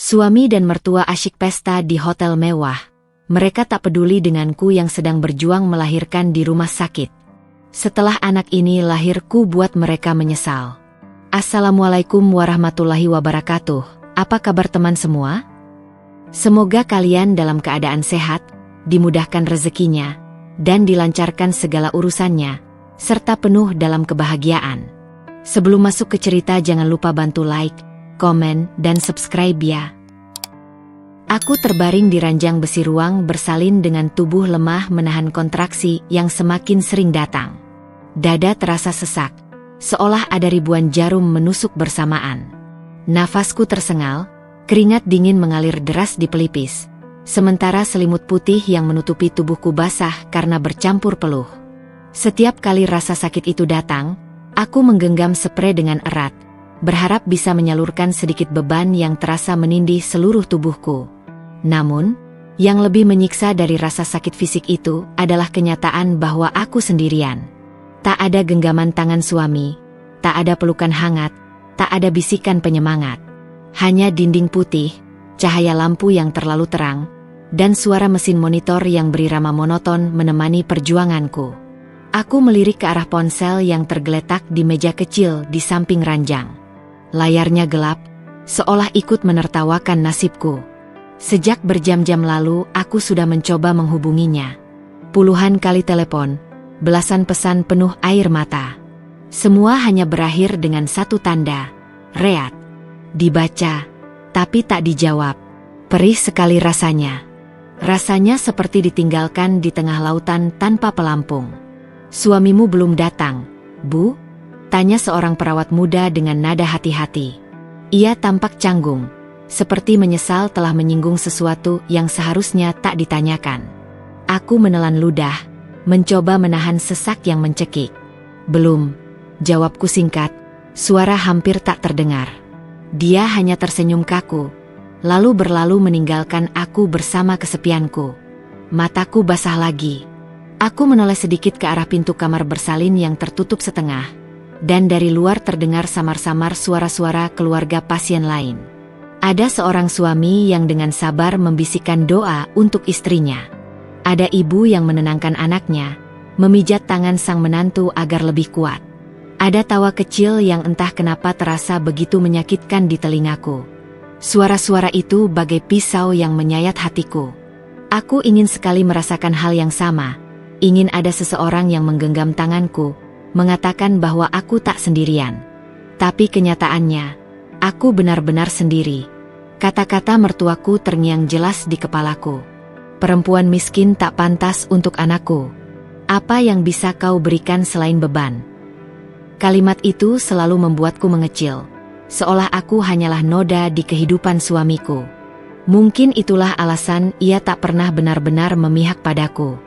Suami dan mertua asyik pesta di hotel mewah. Mereka tak peduli denganku yang sedang berjuang melahirkan di rumah sakit. Setelah anak ini lahir, ku buat mereka menyesal. Assalamualaikum warahmatullahi wabarakatuh. Apa kabar teman semua? Semoga kalian dalam keadaan sehat, dimudahkan rezekinya, dan dilancarkan segala urusannya, serta penuh dalam kebahagiaan. Sebelum masuk ke cerita, jangan lupa bantu like, komen, dan subscribe ya. Aku terbaring di ranjang besi ruang bersalin dengan tubuh lemah menahan kontraksi yang semakin sering datang. Dada terasa sesak, seolah ada ribuan jarum menusuk bersamaan. Nafasku tersengal, keringat dingin mengalir deras di pelipis, sementara selimut putih yang menutupi tubuhku basah karena bercampur peluh. Setiap kali rasa sakit itu datang, aku menggenggam sprei dengan erat, berharap bisa menyalurkan sedikit beban yang terasa menindih seluruh tubuhku. Namun, yang lebih menyiksa dari rasa sakit fisik itu adalah kenyataan bahwa aku sendirian. Tak ada genggaman tangan suami, tak ada pelukan hangat, tak ada bisikan penyemangat. Hanya dinding putih, cahaya lampu yang terlalu terang, dan suara mesin monitor yang berirama monoton menemani perjuanganku. Aku melirik ke arah ponsel yang tergeletak di meja kecil di samping ranjang. Layarnya gelap, seolah ikut menertawakan nasibku. Sejak berjam-jam lalu, aku sudah mencoba menghubunginya. Puluhan kali telepon, belasan pesan penuh air mata. Semua hanya berakhir dengan satu tanda, read. Dibaca, tapi tak dijawab. Perih sekali rasanya. Rasanya seperti ditinggalkan di tengah lautan tanpa pelampung. Suamimu belum datang, Bu? Tanya seorang perawat muda dengan nada hati-hati. Ia tampak canggung, seperti menyesal telah menyinggung sesuatu yang seharusnya tak ditanyakan. Aku menelan ludah, mencoba menahan sesak yang mencekik. Belum, jawabku singkat, suara hampir tak terdengar. Dia hanya tersenyum kaku, lalu berlalu meninggalkan aku bersama kesepianku. Mataku basah lagi. Aku menoleh sedikit ke arah pintu kamar bersalin yang tertutup setengah, dan dari luar terdengar samar-samar suara-suara keluarga pasien lain. Ada seorang suami yang dengan sabar membisikkan doa untuk istrinya. Ada ibu yang menenangkan anaknya, memijat tangan sang menantu agar lebih kuat. Ada tawa kecil yang entah kenapa terasa begitu menyakitkan di telingaku. Suara-suara itu bagai pisau yang menyayat hatiku. Aku ingin sekali merasakan hal yang sama. Ingin ada seseorang yang menggenggam tanganku, mengatakan bahwa aku tak sendirian. Tapi kenyataannya, aku benar-benar sendiri. Kata-kata mertuaku terngiang jelas di kepalaku. Perempuan miskin tak pantas untuk anakku. Apa yang bisa kau berikan selain beban? Kalimat itu selalu membuatku mengecil, seolah aku hanyalah noda di kehidupan suamiku. Mungkin itulah alasan ia tak pernah benar-benar memihak padaku.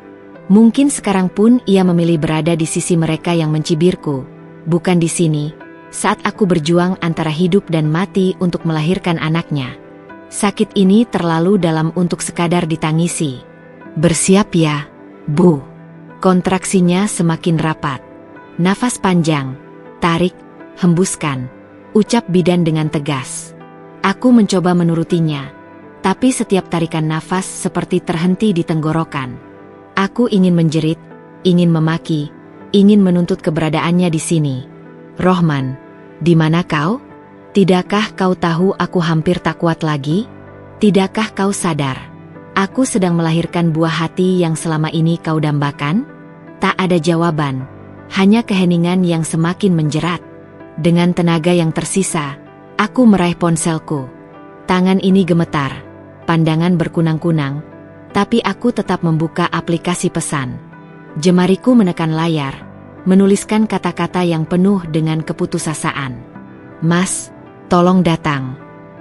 Mungkin sekarang pun ia memilih berada di sisi mereka yang mencibirku, bukan di sini, saat aku berjuang antara hidup dan mati untuk melahirkan anaknya. Sakit ini terlalu dalam untuk sekadar ditangisi. Bersiap ya, Bu. Kontraksinya semakin rapat. Nafas panjang, tarik, hembuskan, ucap bidan dengan tegas. Aku mencoba menurutinya, tapi setiap tarikan nafas seperti terhenti di tenggorokan. Aku ingin menjerit, ingin memaki, ingin menuntut keberadaannya di sini. Rohman, di mana kau? Tidakkah kau tahu aku hampir tak kuat lagi? Tidakkah kau sadar? Aku sedang melahirkan buah hati yang selama ini kau dambakan? Tak ada jawaban, hanya keheningan yang semakin menjerat. Dengan tenaga yang tersisa, aku meraih ponselku. Tangan ini gemetar, pandangan berkunang-kunang, tapi aku tetap membuka aplikasi pesan. Jemariku menekan layar, menuliskan kata-kata yang penuh dengan keputusasaan. Mas, tolong datang.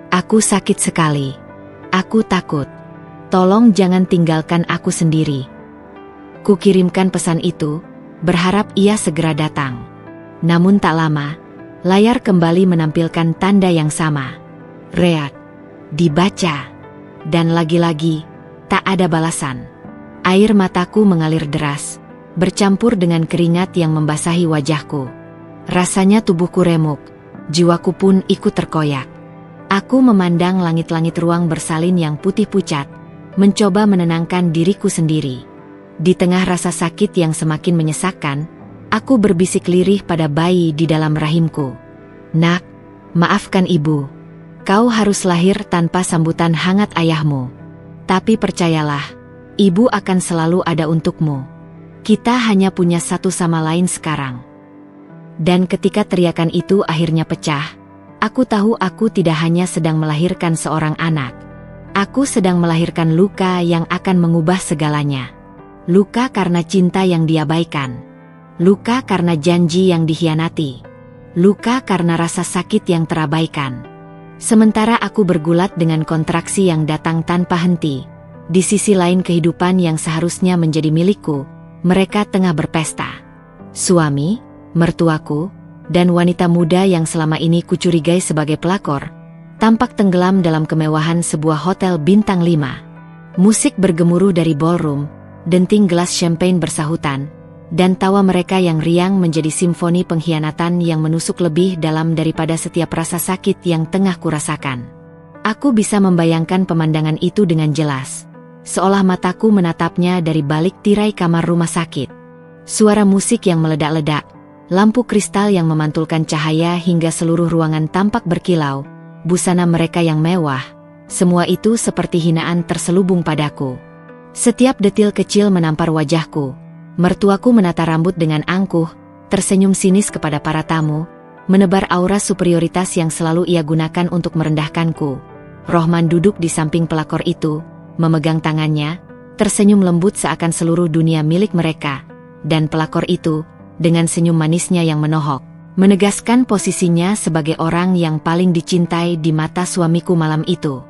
Aku sakit sekali. Aku takut. Tolong jangan tinggalkan aku sendiri. Kukirimkan pesan itu, berharap ia segera datang. Namun tak lama, layar kembali menampilkan tanda yang sama. Read. Dibaca. Dan lagi-lagi, tak ada balasan. Air mataku mengalir deras, bercampur dengan keringat yang membasahi wajahku. Rasanya tubuhku remuk, jiwaku pun ikut terkoyak. Aku memandang langit-langit ruang bersalin yang putih pucat, mencoba menenangkan diriku sendiri. Di tengah rasa sakit yang semakin menyesakkan, aku berbisik lirih pada bayi di dalam rahimku. Nak, maafkan ibu. Kau harus lahir tanpa sambutan hangat ayahmu. Tapi percayalah, ibu akan selalu ada untukmu. Kita hanya punya satu sama lain sekarang. Dan ketika teriakan itu akhirnya pecah, aku tahu aku tidak hanya sedang melahirkan seorang anak. Aku sedang melahirkan luka yang akan mengubah segalanya. Luka karena cinta yang diabaikan. Luka karena janji yang dikhianati. Luka karena rasa sakit yang terabaikan. Sementara aku bergulat dengan kontraksi yang datang tanpa henti, di sisi lain kehidupan yang seharusnya menjadi milikku, mereka tengah berpesta. Suami, mertuaku, dan wanita muda yang selama ini kucurigai sebagai pelakor, tampak tenggelam dalam kemewahan sebuah hotel bintang 5. Musik bergemuruh dari ballroom, denting gelas champagne bersahutan, dan tawa mereka yang riang menjadi simfoni pengkhianatan yang menusuk lebih dalam daripada setiap rasa sakit yang tengah kurasakan. Aku bisa membayangkan pemandangan itu dengan jelas, seolah mataku menatapnya dari balik tirai kamar rumah sakit. Suara musik yang meledak-ledak, lampu kristal yang memantulkan cahaya hingga seluruh ruangan tampak berkilau, busana mereka yang mewah, semua itu seperti hinaan terselubung padaku. Setiap detil kecil menampar wajahku. Mertuaku menata rambut dengan angkuh, tersenyum sinis kepada para tamu, menebar aura superioritas yang selalu ia gunakan untuk merendahkanku. Rohman duduk di samping pelakor itu, memegang tangannya, tersenyum lembut seakan seluruh dunia milik mereka. Dan pelakor itu, dengan senyum manisnya yang menohok, menegaskan posisinya sebagai orang yang paling dicintai di mata suamiku malam itu.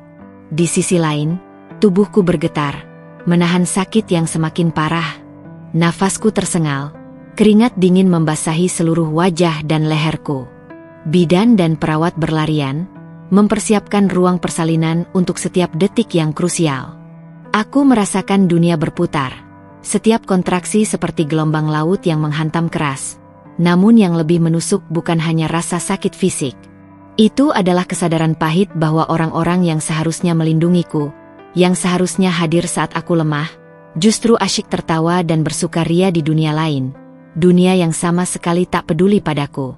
Di sisi lain, tubuhku bergetar, menahan sakit yang semakin parah. Nafasku tersengal, keringat dingin membasahi seluruh wajah dan leherku. Bidan dan perawat berlarian, mempersiapkan ruang persalinan untuk setiap detik yang krusial. Aku merasakan dunia berputar, setiap kontraksi seperti gelombang laut yang menghantam keras. Namun yang lebih menusuk bukan hanya rasa sakit fisik. Itu adalah kesadaran pahit bahwa orang-orang yang seharusnya melindungiku, yang seharusnya hadir saat aku lemah, justru asyik tertawa dan bersukaria di dunia lain, dunia yang sama sekali tak peduli padaku.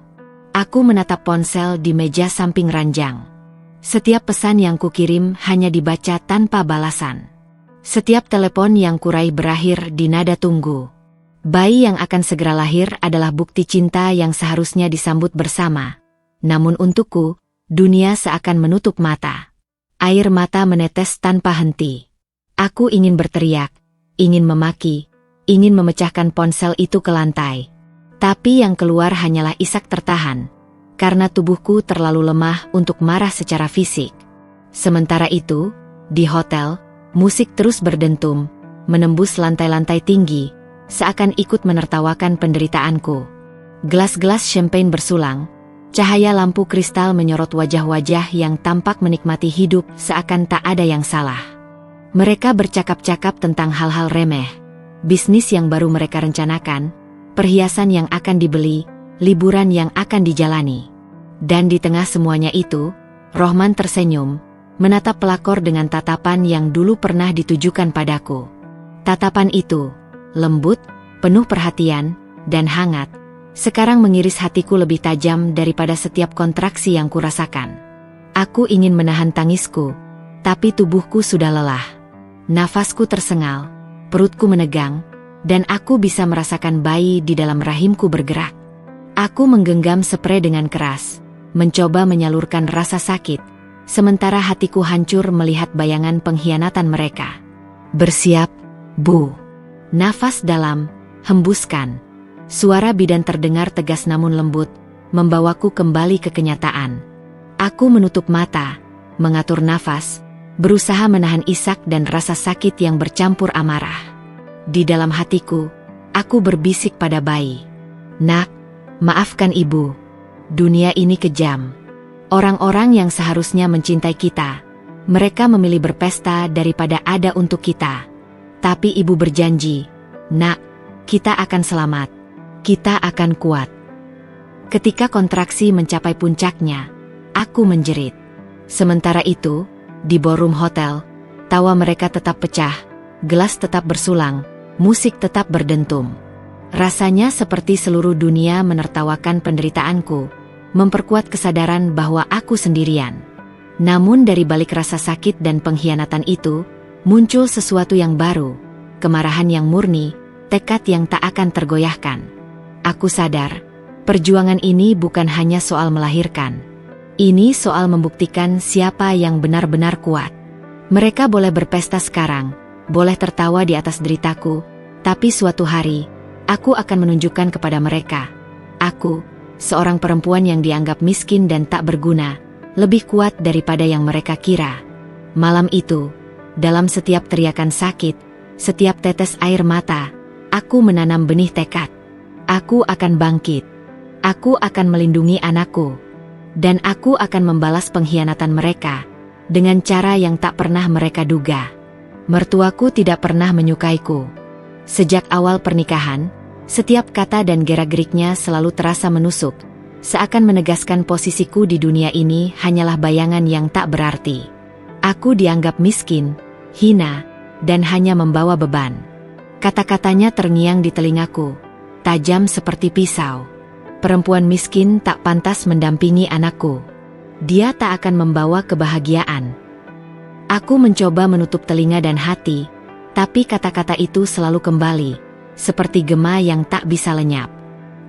Aku menatap ponsel di meja samping ranjang. Setiap pesan yang kukirim hanya dibaca tanpa balasan. Setiap telepon yang kurai berakhir di nada tunggu. Bayi yang akan segera lahir adalah bukti cinta yang seharusnya disambut bersama. Namun untukku, dunia seakan menutup mata. Air mata menetes tanpa henti. Aku ingin berteriak, ingin memaki, ingin memecahkan ponsel itu ke lantai. Tapi yang keluar hanyalah isak tertahan, karena tubuhku terlalu lemah untuk marah secara fisik. Sementara itu, di hotel, musik terus berdentum, menembus lantai-lantai tinggi, seakan ikut menertawakan penderitaanku. Gelas-gelas champagne bersulang, cahaya lampu kristal menyorot wajah-wajah yang tampak menikmati hidup seakan tak ada yang salah. Mereka bercakap-cakap tentang hal-hal remeh, bisnis yang baru mereka rencanakan, perhiasan yang akan dibeli, liburan yang akan dijalani. Dan di tengah semuanya itu, Rohman tersenyum, menatap pelakor dengan tatapan yang dulu pernah ditujukan padaku. Tatapan itu, lembut, penuh perhatian, dan hangat, sekarang mengiris hatiku lebih tajam daripada setiap kontraksi yang kurasakan. Aku ingin menahan tangisku, tapi tubuhku sudah lelah. Nafasku tersengal, perutku menegang, dan aku bisa merasakan bayi di dalam rahimku bergerak. Aku menggenggam sprei dengan keras, mencoba menyalurkan rasa sakit, sementara hatiku hancur melihat bayangan pengkhianatan mereka. Bersiap, Bu. Nafas dalam, hembuskan. Suara bidan terdengar tegas namun lembut, membawaku kembali ke kenyataan. Aku menutup mata, mengatur nafas, berusaha menahan isak dan rasa sakit yang bercampur amarah. Di dalam hatiku, aku berbisik pada bayi. Nak, maafkan ibu. Dunia ini kejam. Orang-orang yang seharusnya mencintai kita, mereka memilih berpesta daripada ada untuk kita. Tapi ibu berjanji, nak, kita akan selamat. Kita akan kuat. Ketika kontraksi mencapai puncaknya, aku menjerit. Sementara itu, di ballroom hotel, tawa mereka tetap pecah, gelas tetap bersulang, musik tetap berdentum. Rasanya seperti seluruh dunia menertawakan penderitaanku, memperkuat kesadaran bahwa aku sendirian. Namun dari balik rasa sakit dan pengkhianatan itu, muncul sesuatu yang baru, kemarahan yang murni, tekad yang tak akan tergoyahkan. Aku sadar, perjuangan ini bukan hanya soal melahirkan. Ini soal membuktikan siapa yang benar-benar kuat. Mereka boleh berpesta sekarang, boleh tertawa di atas deritaku, tapi suatu hari, aku akan menunjukkan kepada mereka. Aku, seorang perempuan yang dianggap miskin dan tak berguna, lebih kuat daripada yang mereka kira. Malam itu, dalam setiap teriakan sakit, setiap tetes air mata, aku menanam benih tekad. Aku akan bangkit. Aku akan melindungi anakku. Dan aku akan membalas pengkhianatan mereka dengan cara yang tak pernah mereka duga. Mertuaku tidak pernah menyukaiku. Sejak awal pernikahan, setiap kata dan gerak-geriknya selalu terasa menusuk, seakan menegaskan posisiku di dunia ini hanyalah bayangan yang tak berarti. Aku dianggap miskin, hina, dan hanya membawa beban. Kata-katanya terngiang di telingaku, tajam seperti pisau. Perempuan miskin tak pantas mendampingi anakku. Dia tak akan membawa kebahagiaan. Aku mencoba menutup telinga dan hati, tapi kata-kata itu selalu kembali, seperti gema yang tak bisa lenyap.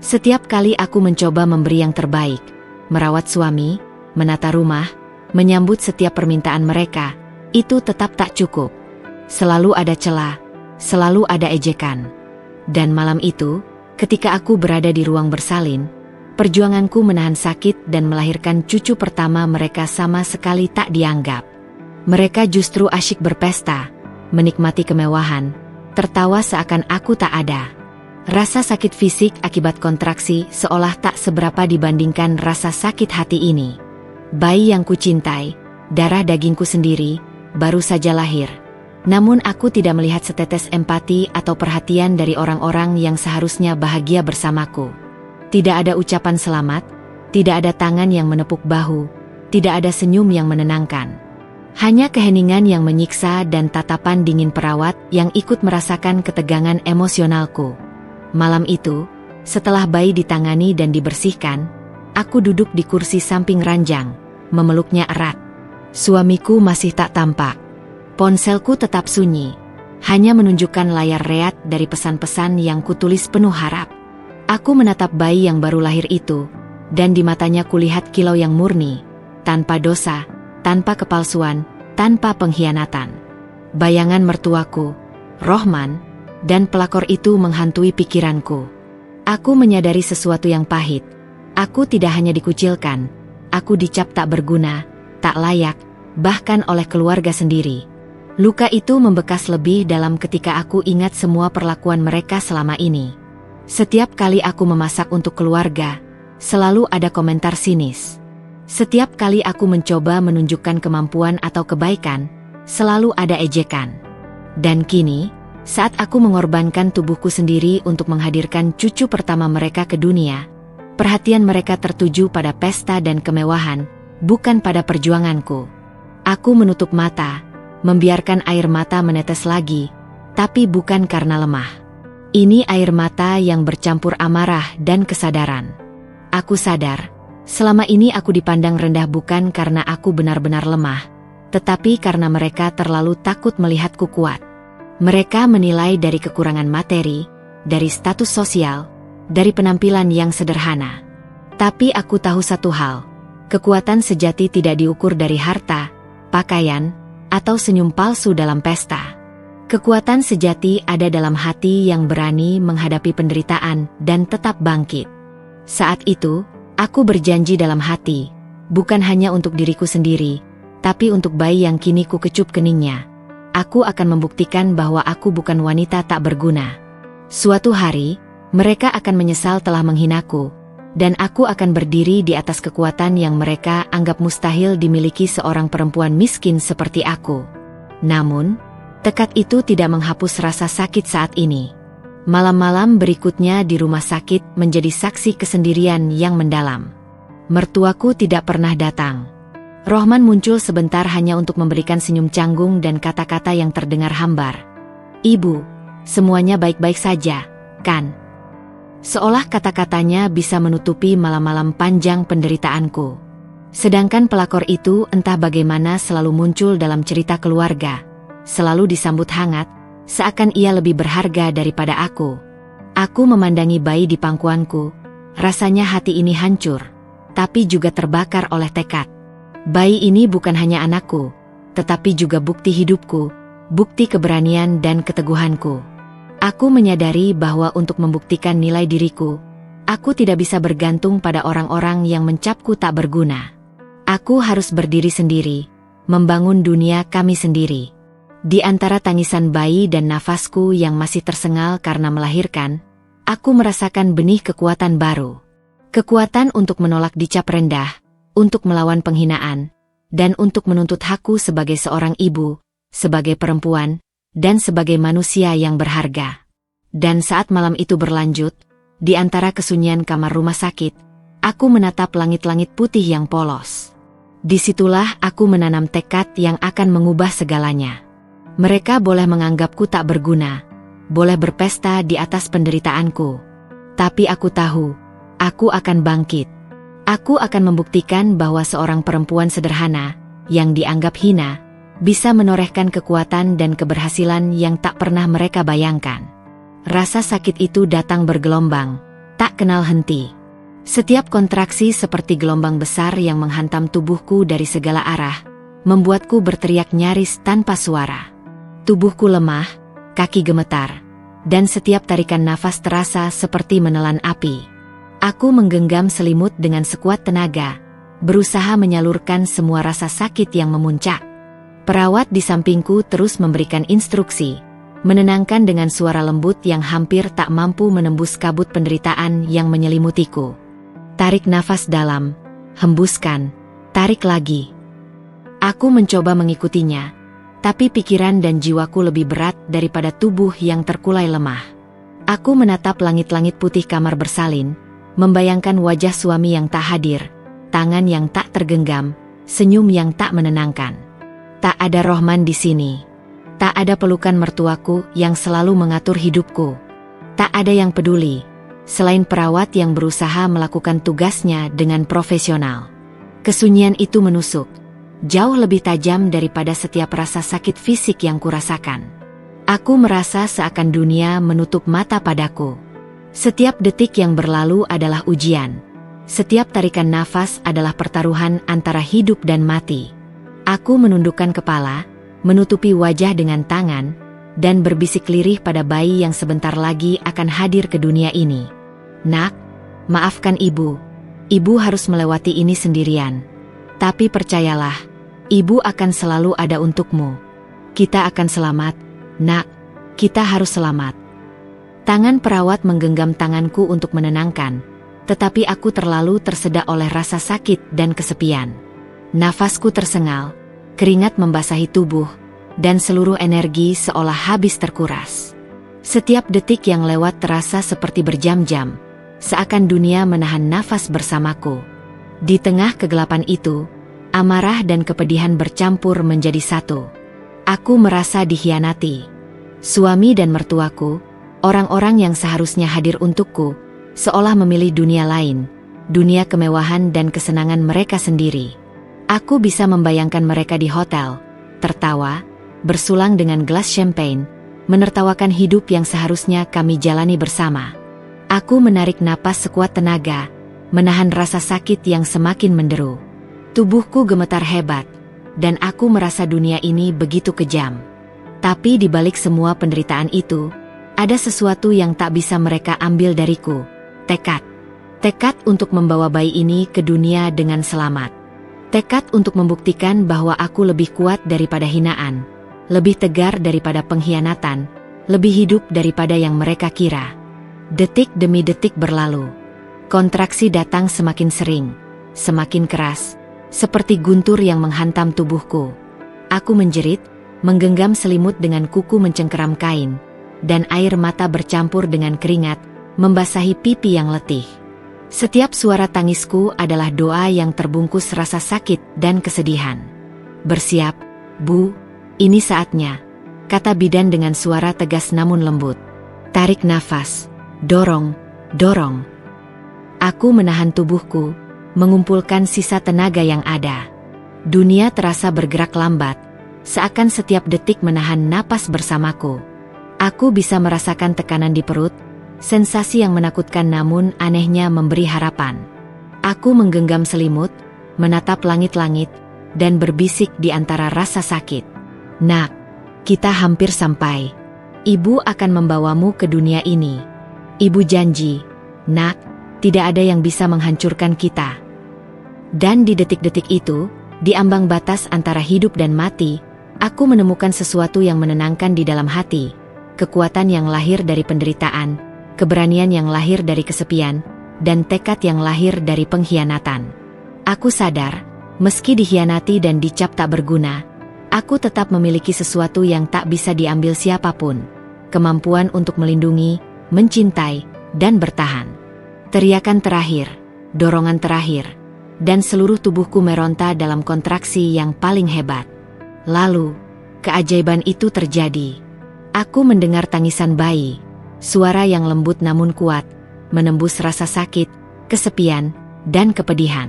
Setiap kali aku mencoba memberi yang terbaik, merawat suami, menata rumah, menyambut setiap permintaan mereka, itu tetap tak cukup. Selalu ada celah, selalu ada ejekan. Dan malam itu, ketika aku berada di ruang bersalin, perjuanganku menahan sakit dan melahirkan cucu pertama mereka sama sekali tak dianggap. Mereka justru asyik berpesta, menikmati kemewahan, tertawa seakan aku tak ada. Rasa sakit fisik akibat kontraksi seolah tak seberapa dibandingkan rasa sakit hati ini. Bayi yang kucintai, darah dagingku sendiri, baru saja lahir. Namun aku tidak melihat setetes empati atau perhatian dari orang-orang yang seharusnya bahagia bersamaku. Tidak ada ucapan selamat, tidak ada tangan yang menepuk bahu, tidak ada senyum yang menenangkan. Hanya keheningan yang menyiksa dan tatapan dingin perawat yang ikut merasakan ketegangan emosionalku. Malam itu, setelah bayi ditangani dan dibersihkan, aku duduk di kursi samping ranjang, memeluknya erat. Suamiku masih tak tampak. Ponselku tetap sunyi, hanya menunjukkan layar reat dari pesan-pesan yang kutulis penuh harap. Aku menatap bayi yang baru lahir itu, dan di matanya kulihat kilau yang murni, tanpa dosa, tanpa kepalsuan, tanpa pengkhianatan. Bayangan mertuaku, Rohman, dan pelakor itu menghantui pikiranku. Aku menyadari sesuatu yang pahit. Aku tidak hanya dikucilkan, aku dicap tak berguna, tak layak, bahkan oleh keluarga sendiri. Luka itu membekas lebih dalam ketika aku ingat semua perlakuan mereka selama ini. Setiap kali aku memasak untuk keluarga, selalu ada komentar sinis. Setiap kali aku mencoba menunjukkan kemampuan atau kebaikan, selalu ada ejekan. Dan kini, saat aku mengorbankan tubuhku sendiri untuk menghadirkan cucu pertama mereka ke dunia, perhatian mereka tertuju pada pesta dan kemewahan, bukan pada perjuanganku. Aku menutup mata, membiarkan air mata menetes lagi, tapi bukan karena lemah. Ini air mata yang bercampur amarah dan kesadaran. Aku sadar, selama ini aku dipandang rendah bukan karena aku benar-benar lemah, tetapi karena mereka terlalu takut melihatku kuat. Mereka menilai dari kekurangan materi, dari status sosial, dari penampilan yang sederhana. Tapi aku tahu satu hal, kekuatan sejati tidak diukur dari harta, pakaian, atau senyum palsu dalam pesta. Kekuatan sejati ada dalam hati yang berani menghadapi penderitaan dan tetap bangkit. Saat itu, aku berjanji dalam hati, bukan hanya untuk diriku sendiri, tapi untuk bayi yang kini ku kecup keningnya. Aku akan membuktikan bahwa aku bukan wanita tak berguna. Suatu hari, mereka akan menyesal telah menghinaku, dan aku akan berdiri di atas kekuatan yang mereka anggap mustahil dimiliki seorang perempuan miskin seperti aku. Namun, tekad itu tidak menghapus rasa sakit saat ini. Malam-malam berikutnya di rumah sakit menjadi saksi kesendirian yang mendalam. Mertuaku tidak pernah datang. Rohman muncul sebentar hanya untuk memberikan senyum canggung dan kata-kata yang terdengar hambar. "Ibu, semuanya baik-baik saja, kan?" Seolah kata-katanya bisa menutupi malam-malam panjang penderitaanku. Sedangkan pelakor itu entah bagaimana selalu muncul dalam cerita keluarga, selalu disambut hangat, seakan ia lebih berharga daripada aku. Aku memandangi bayi di pangkuanku, rasanya hati ini hancur, tapi juga terbakar oleh tekad. Bayi ini bukan hanya anakku, tetapi juga bukti hidupku, bukti keberanian dan keteguhanku. Aku menyadari bahwa untuk membuktikan nilai diriku, aku tidak bisa bergantung pada orang-orang yang mencapku tak berguna. Aku harus berdiri sendiri, membangun dunia kami sendiri. Di antara tangisan bayi dan nafasku yang masih tersengal karena melahirkan, aku merasakan benih kekuatan baru. Kekuatan untuk menolak dicap rendah, untuk melawan penghinaan, dan untuk menuntut hakku sebagai seorang ibu, sebagai perempuan, dan sebagai manusia yang berharga. Dan saat malam itu berlanjut, di antara kesunyian kamar rumah sakit, aku menatap langit-langit putih yang polos. Disitulah aku menanam tekad yang akan mengubah segalanya. Mereka boleh menganggapku tak berguna, boleh berpesta di atas penderitaanku. Tapi aku tahu, aku akan bangkit. Aku akan membuktikan bahwa seorang perempuan sederhana, yang dianggap hina, bisa menorehkan kekuatan dan keberhasilan yang tak pernah mereka bayangkan. Rasa sakit itu datang bergelombang, tak kenal henti. Setiap kontraksi seperti gelombang besar yang menghantam tubuhku dari segala arah, membuatku berteriak nyaris tanpa suara. Tubuhku lemah, kaki gemetar, dan setiap tarikan nafas terasa seperti menelan api. Aku menggenggam selimut dengan sekuat tenaga, berusaha menyalurkan semua rasa sakit yang memuncak. Perawat di sampingku terus memberikan instruksi, menenangkan dengan suara lembut yang hampir tak mampu menembus kabut penderitaan yang menyelimutiku. Tarik nafas dalam, hembuskan, tarik lagi. Aku mencoba mengikutinya, tapi pikiran dan jiwaku lebih berat daripada tubuh yang terkulai lemah. Aku menatap langit-langit putih kamar bersalin, membayangkan wajah suami yang tak hadir, tangan yang tak tergenggam, senyum yang tak menenangkan. Tak ada Rohman di sini. Tak ada pelukan mertuaku yang selalu mengatur hidupku. Tak ada yang peduli, selain perawat yang berusaha melakukan tugasnya dengan profesional. Kesunyian itu menusuk, jauh lebih tajam daripada setiap rasa sakit fisik yang kurasakan. Aku merasa seakan dunia menutup mata padaku. Setiap detik yang berlalu adalah ujian. Setiap tarikan nafas adalah pertaruhan antara hidup dan mati. Aku menundukkan kepala, menutupi wajah dengan tangan, dan berbisik lirih pada bayi yang sebentar lagi akan hadir ke dunia ini. "Nak, maafkan ibu. Ibu harus melewati ini sendirian. Tapi percayalah, ibu akan selalu ada untukmu. Kita akan selamat, nak. Kita harus selamat." Tangan perawat menggenggam tanganku untuk menenangkan, tetapi aku terlalu tersedak oleh rasa sakit dan kesepian. Nafasku tersengal, keringat membasahi tubuh, dan seluruh energi seolah habis terkuras. Setiap detik yang lewat terasa seperti berjam-jam, seakan dunia menahan nafas bersamaku. Di tengah kegelapan itu, amarah dan kepedihan bercampur menjadi satu. Aku merasa dikhianati. Suami dan mertuaku, orang-orang yang seharusnya hadir untukku, seolah memilih dunia lain, dunia kemewahan dan kesenangan mereka sendiri. Aku bisa membayangkan mereka di hotel, tertawa, bersulang dengan gelas champagne, menertawakan hidup yang seharusnya kami jalani bersama. Aku menarik napas sekuat tenaga, menahan rasa sakit yang semakin menderu. Tubuhku gemetar hebat, dan aku merasa dunia ini begitu kejam. Tapi di balik semua penderitaan itu, ada sesuatu yang tak bisa mereka ambil dariku. Tekad. Tekad untuk membawa bayi ini ke dunia dengan selamat. Tekad untuk membuktikan bahwa aku lebih kuat daripada hinaan, lebih tegar daripada pengkhianatan, lebih hidup daripada yang mereka kira. Detik demi detik berlalu. Kontraksi datang semakin sering, semakin keras, seperti guntur yang menghantam tubuhku. Aku menjerit, menggenggam selimut dengan kuku mencengkeram kain, dan air mata bercampur dengan keringat, membasahi pipi yang letih. Setiap suara tangisku adalah doa yang terbungkus rasa sakit dan kesedihan. "Bersiap, Bu, ini saatnya," kata bidan dengan suara tegas namun lembut. Tarik nafas, dorong, dorong. Aku menahan tubuhku, mengumpulkan sisa tenaga yang ada. Dunia terasa bergerak lambat, seakan setiap detik menahan napas bersamaku. Aku bisa merasakan tekanan di perut, sensasi yang menakutkan namun anehnya memberi harapan. Aku menggenggam selimut, menatap langit-langit, dan berbisik di antara rasa sakit. "Nak, kita hampir sampai. Ibu akan membawamu ke dunia ini. Ibu janji, Nak, tidak ada yang bisa menghancurkan kita." Dan di detik-detik itu, di ambang batas antara hidup dan mati, aku menemukan sesuatu yang menenangkan di dalam hati. Kekuatan yang lahir dari penderitaan, keberanian yang lahir dari kesepian, dan tekad yang lahir dari pengkhianatan. Aku sadar, meski dikhianati dan dicap tak berguna, aku tetap memiliki sesuatu yang tak bisa diambil siapapun. Kemampuan untuk melindungi, mencintai, dan bertahan. Teriakan terakhir, dorongan terakhir, dan seluruh tubuhku meronta dalam kontraksi yang paling hebat. Lalu, keajaiban itu terjadi. Aku mendengar tangisan bayi, suara yang lembut namun kuat, menembus rasa sakit, kesepian, dan kepedihan.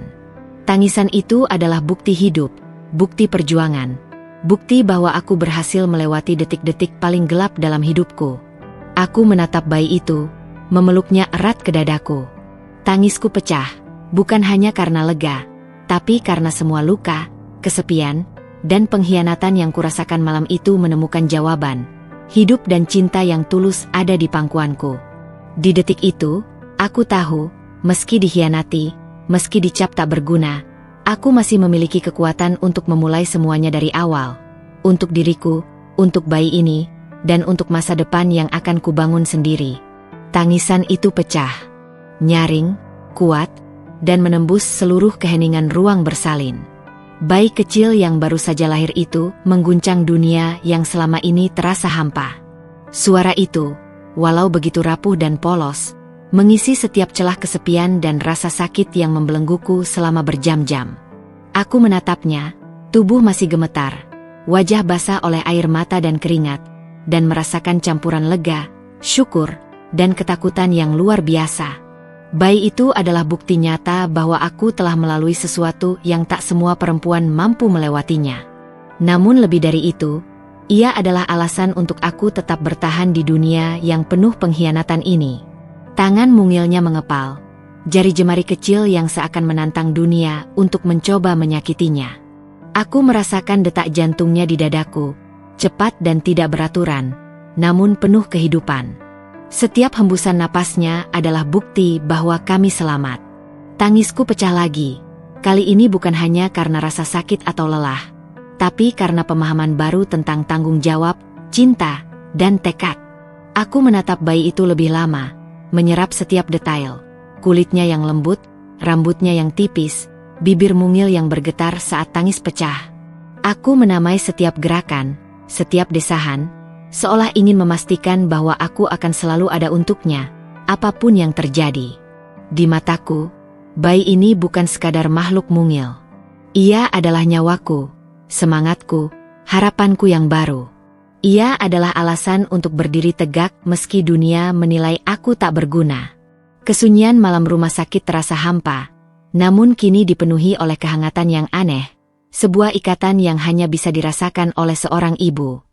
Tangisan itu adalah bukti hidup, bukti perjuangan, bukti bahwa aku berhasil melewati detik-detik paling gelap dalam hidupku. Aku menatap bayi itu, memeluknya erat ke dadaku. Tangisku pecah, bukan hanya karena lega, tapi karena semua luka, kesepian, dan pengkhianatan yang kurasakan malam itu menemukan jawaban. Hidup dan cinta yang tulus ada di pangkuanku. Di detik itu, aku tahu, meski dikhianati, meski dicap tak berguna, aku masih memiliki kekuatan untuk memulai semuanya dari awal. Untuk diriku, untuk bayi ini, dan untuk masa depan yang akan kubangun sendiri. Tangisan itu pecah, nyaring, kuat, dan menembus seluruh keheningan ruang bersalin. Bayi kecil yang baru saja lahir itu mengguncang dunia yang selama ini terasa hampa. Suara itu, walau begitu rapuh dan polos, mengisi setiap celah kesepian dan rasa sakit yang membelengguku selama berjam-jam. Aku menatapnya, tubuh masih gemetar, wajah basah oleh air mata dan keringat, dan merasakan campuran lega, syukur, dan ketakutan yang luar biasa. Bayi itu adalah bukti nyata bahwa aku telah melalui sesuatu yang tak semua perempuan mampu melewatinya. Namun lebih dari itu, ia adalah alasan untuk aku tetap bertahan di dunia yang penuh pengkhianatan ini. Tangan mungilnya mengepal, jari jemari kecil yang seakan menantang dunia untuk mencoba menyakitinya. Aku merasakan detak jantungnya di dadaku, cepat dan tidak beraturan, namun penuh kehidupan. Setiap hembusan napasnya adalah bukti bahwa kami selamat. Tangisku pecah lagi, kali ini bukan hanya karena rasa sakit atau lelah, tapi karena pemahaman baru tentang tanggung jawab, cinta, dan tekad. Aku menatap bayi itu lebih lama, menyerap setiap detail, kulitnya yang lembut, rambutnya yang tipis, bibir mungil yang bergetar saat tangis pecah. Aku menamai setiap gerakan, setiap desahan, seolah ingin memastikan bahwa aku akan selalu ada untuknya, apapun yang terjadi. Di mataku, bayi ini bukan sekadar makhluk mungil. Ia adalah nyawaku, semangatku, harapanku yang baru. Ia adalah alasan untuk berdiri tegak meski dunia menilai aku tak berguna. Kesunyian malam rumah sakit terasa hampa, namun kini dipenuhi oleh kehangatan yang aneh, sebuah ikatan yang hanya bisa dirasakan oleh seorang ibu.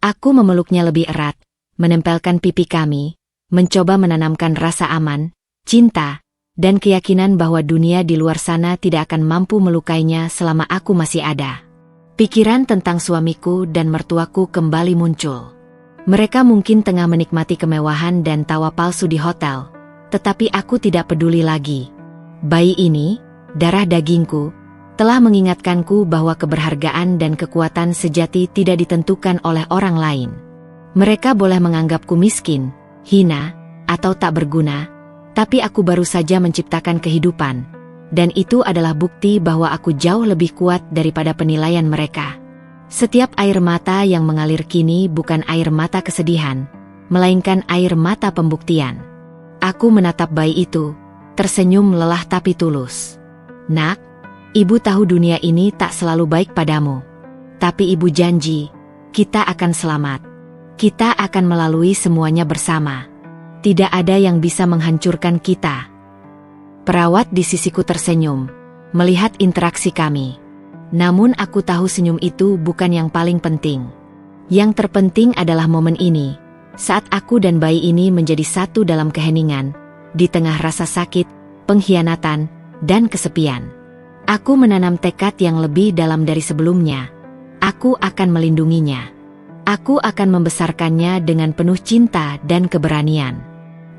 Aku memeluknya lebih erat, menempelkan pipi kami, mencoba menanamkan rasa aman, cinta, dan keyakinan bahwa dunia di luar sana tidak akan mampu melukainya selama aku masih ada. Pikiran tentang suamiku dan mertuaku kembali muncul. Mereka mungkin tengah menikmati kemewahan dan tawa palsu di hotel, tetapi aku tidak peduli lagi. Bayi ini, darah dagingku, telah mengingatkanku bahwa keberhargaan dan kekuatan sejati tidak ditentukan oleh orang lain. Mereka boleh menganggapku miskin, hina, atau tak berguna, tapi aku baru saja menciptakan kehidupan, dan itu adalah bukti bahwa aku jauh lebih kuat daripada penilaian mereka. Setiap air mata yang mengalir kini bukan air mata kesedihan, melainkan air mata pembuktian. Aku menatap bayi itu, tersenyum lelah tapi tulus. Nak, ibu tahu dunia ini tak selalu baik padamu. Tapi ibu janji, kita akan selamat. Kita akan melalui semuanya bersama. Tidak ada yang bisa menghancurkan kita. Perawat di sisiku tersenyum, melihat interaksi kami. Namun aku tahu senyum itu bukan yang paling penting. Yang terpenting adalah momen ini, saat aku dan bayi ini menjadi satu dalam keheningan, di tengah rasa sakit, pengkhianatan, dan kesepian. Aku menanam tekad yang lebih dalam dari sebelumnya. Aku akan melindunginya. Aku akan membesarkannya dengan penuh cinta dan keberanian.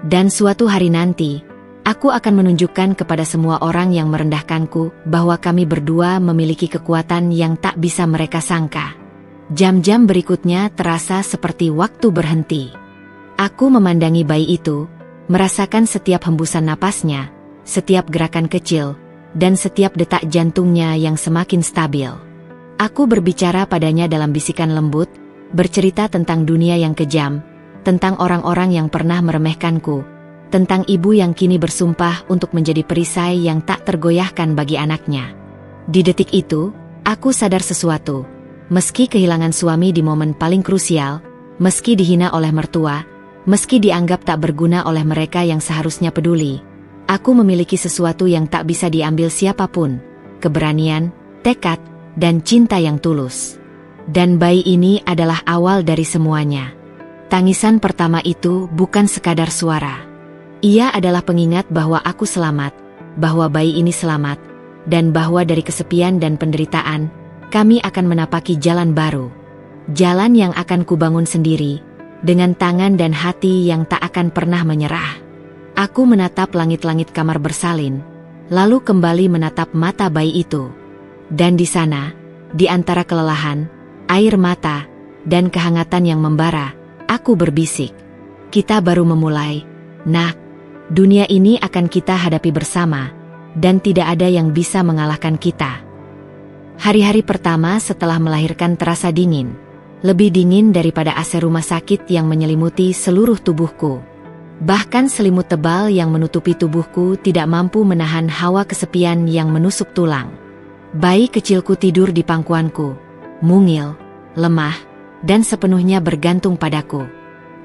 Dan suatu hari nanti, aku akan menunjukkan kepada semua orang yang merendahkanku bahwa kami berdua memiliki kekuatan yang tak bisa mereka sangka. Jam-jam berikutnya terasa seperti waktu berhenti. Aku memandangi bayi itu, merasakan setiap hembusan napasnya, setiap gerakan kecil, dan setiap detak jantungnya yang semakin stabil. Aku berbicara padanya dalam bisikan lembut, bercerita tentang dunia yang kejam, tentang orang-orang yang pernah meremehkanku, tentang ibu yang kini bersumpah untuk menjadi perisai yang tak tergoyahkan bagi anaknya. Di detik itu, aku sadar sesuatu. Meski kehilangan suami di momen paling krusial, meski dihina oleh mertua, meski dianggap tak berguna oleh mereka yang seharusnya peduli, aku memiliki sesuatu yang tak bisa diambil siapapun, keberanian, tekad, dan cinta yang tulus. Dan bayi ini adalah awal dari semuanya. Tangisan pertama itu bukan sekadar suara. Ia adalah pengingat bahwa aku selamat, bahwa bayi ini selamat, dan bahwa dari kesepian dan penderitaan, kami akan menapaki jalan baru. Jalan yang akan kubangun sendiri, dengan tangan dan hati yang tak akan pernah menyerah. Aku menatap langit-langit kamar bersalin, lalu kembali menatap mata bayi itu. Dan di sana, di antara kelelahan, air mata, dan kehangatan yang membara, aku berbisik. Kita baru memulai, Nak. Dunia ini akan kita hadapi bersama, dan tidak ada yang bisa mengalahkan kita. Hari-hari pertama setelah melahirkan terasa dingin, lebih dingin daripada AC rumah sakit yang menyelimuti seluruh tubuhku. Bahkan selimut tebal yang menutupi tubuhku tidak mampu menahan hawa kesepian yang menusuk tulang. Bayi kecilku tidur di pangkuanku, mungil, lemah, dan sepenuhnya bergantung padaku.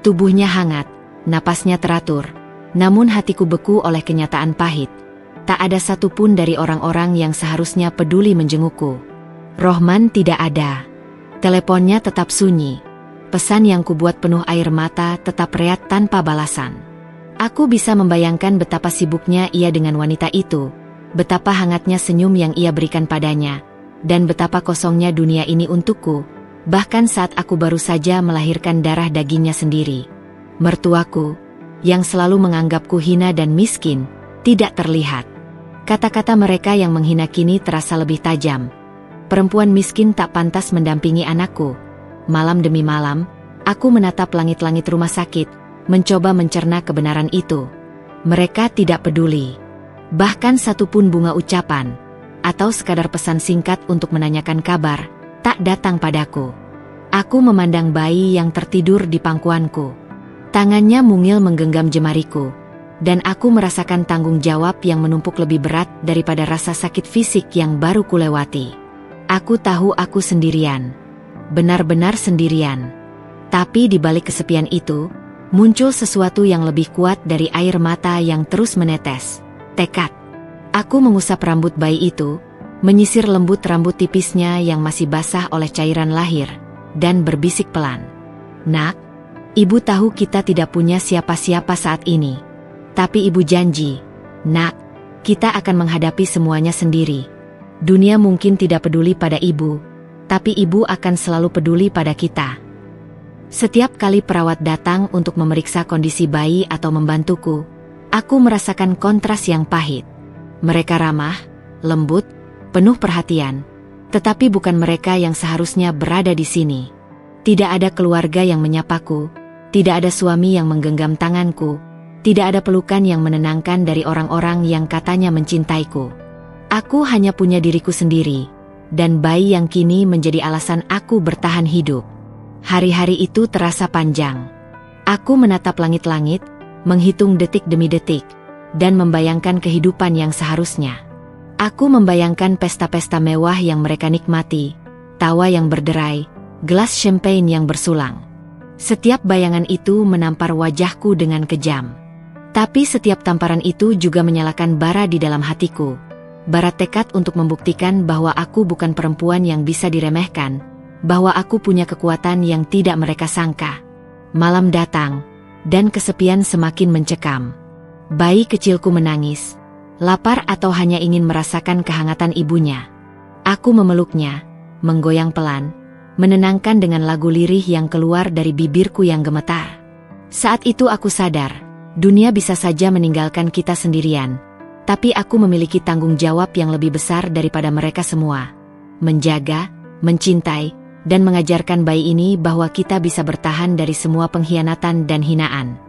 Tubuhnya hangat, napasnya teratur, namun hatiku beku oleh kenyataan pahit. Tak ada satupun dari orang-orang yang seharusnya peduli menjengukku. Rohman tidak ada. Teleponnya tetap sunyi. Pesan yang kubuat penuh air mata tetap reat tanpa balasan. Aku bisa membayangkan betapa sibuknya ia dengan wanita itu, betapa hangatnya senyum yang ia berikan padanya, dan betapa kosongnya dunia ini untukku, bahkan saat aku baru saja melahirkan darah dagingnya sendiri. Mertuaku, yang selalu menganggapku hina dan miskin, tidak terlihat. Kata-kata mereka yang menghina kini terasa lebih tajam. Perempuan miskin tak pantas mendampingi anakku. Malam demi malam, aku menatap langit-langit rumah sakit, mencoba mencerna kebenaran itu. Mereka tidak peduli. Bahkan satupun bunga ucapan, atau sekadar pesan singkat untuk menanyakan kabar, tak datang padaku. Aku memandang bayi yang tertidur di pangkuanku. Tangannya mungil menggenggam jemariku, dan aku merasakan tanggung jawab yang menumpuk lebih berat daripada rasa sakit fisik yang baru kulewati. Aku tahu aku sendirian. Benar-benar sendirian. Tapi di balik kesepian itu, muncul sesuatu yang lebih kuat dari air mata yang terus menetes. Tekad. Aku mengusap rambut bayi itu, menyisir lembut rambut tipisnya yang masih basah oleh cairan lahir, dan berbisik pelan. Nak, ibu tahu kita tidak punya siapa-siapa saat ini. Tapi ibu janji, Nak, kita akan menghadapi semuanya sendiri. Dunia mungkin tidak peduli pada ibu, tapi ibu akan selalu peduli pada kita. Setiap kali perawat datang untuk memeriksa kondisi bayi atau membantuku, aku merasakan kontras yang pahit. Mereka ramah, lembut, penuh perhatian, tetapi bukan mereka yang seharusnya berada di sini. Tidak ada keluarga yang menyapaku, tidak ada suami yang menggenggam tanganku, tidak ada pelukan yang menenangkan dari orang-orang yang katanya mencintaiku. Aku hanya punya diriku sendiri, dan bayi yang kini menjadi alasan aku bertahan hidup. Hari-hari itu terasa panjang. Aku menatap langit-langit, menghitung detik demi detik, dan membayangkan kehidupan yang seharusnya. Aku membayangkan pesta-pesta mewah yang mereka nikmati, tawa yang berderai, gelas champagne yang bersulang. Setiap bayangan itu menampar wajahku dengan kejam. Tapi setiap tamparan itu juga menyalakan bara di dalam hatiku. Bara tekad untuk membuktikan bahwa aku bukan perempuan yang bisa diremehkan, bahwa aku punya kekuatan yang tidak mereka sangka. Malam datang, dan kesepian semakin mencekam. Bayi kecilku menangis, lapar atau hanya ingin merasakan kehangatan ibunya. Aku memeluknya, menggoyang pelan, menenangkan dengan lagu lirih yang keluar dari bibirku yang gemetar. Saat itu aku sadar, dunia bisa saja meninggalkan kita sendirian, tapi aku memiliki tanggung jawab yang lebih besar daripada mereka semua. Menjaga, mencintai, dan mengajarkan bayi ini bahwa kita bisa bertahan dari semua pengkhianatan dan hinaan.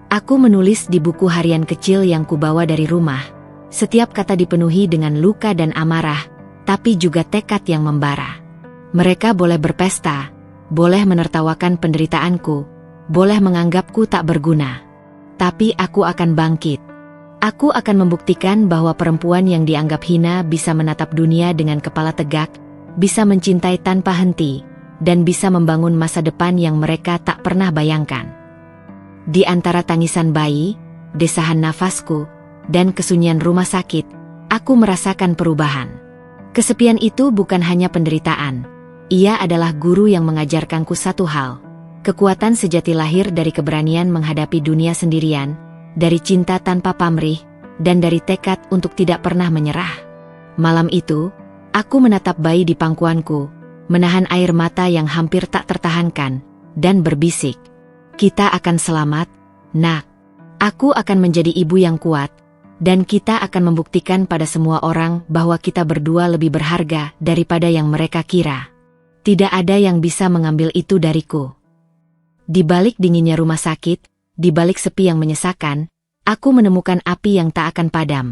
Aku menulis di buku harian kecil yang kubawa dari rumah. Setiap kata dipenuhi dengan luka dan amarah, tapi juga tekad yang membara. Mereka boleh berpesta, boleh menertawakan penderitaanku, boleh menganggapku tak berguna. Tapi aku akan bangkit. Aku akan membuktikan bahwa perempuan yang dianggap hina bisa menatap dunia dengan kepala tegak, bisa mencintai tanpa henti, dan bisa membangun masa depan yang mereka tak pernah bayangkan. Di antara tangisan bayi, desahan nafasku, dan kesunyian rumah sakit, aku merasakan perubahan. Kesepian itu bukan hanya penderitaan. Ia adalah guru yang mengajarkanku satu hal. Kekuatan sejati lahir dari keberanian menghadapi dunia sendirian, dari cinta tanpa pamrih, dan dari tekad untuk tidak pernah menyerah. Malam itu, aku menatap bayi di pangkuanku, menahan air mata yang hampir tak tertahankan, dan berbisik, "Kita akan selamat, nak. Aku akan menjadi ibu yang kuat, dan kita akan membuktikan pada semua orang bahwa kita berdua lebih berharga daripada yang mereka kira. Tidak ada yang bisa mengambil itu dariku." Di balik dinginnya rumah sakit, di balik sepi yang menyesakan, aku menemukan api yang tak akan padam.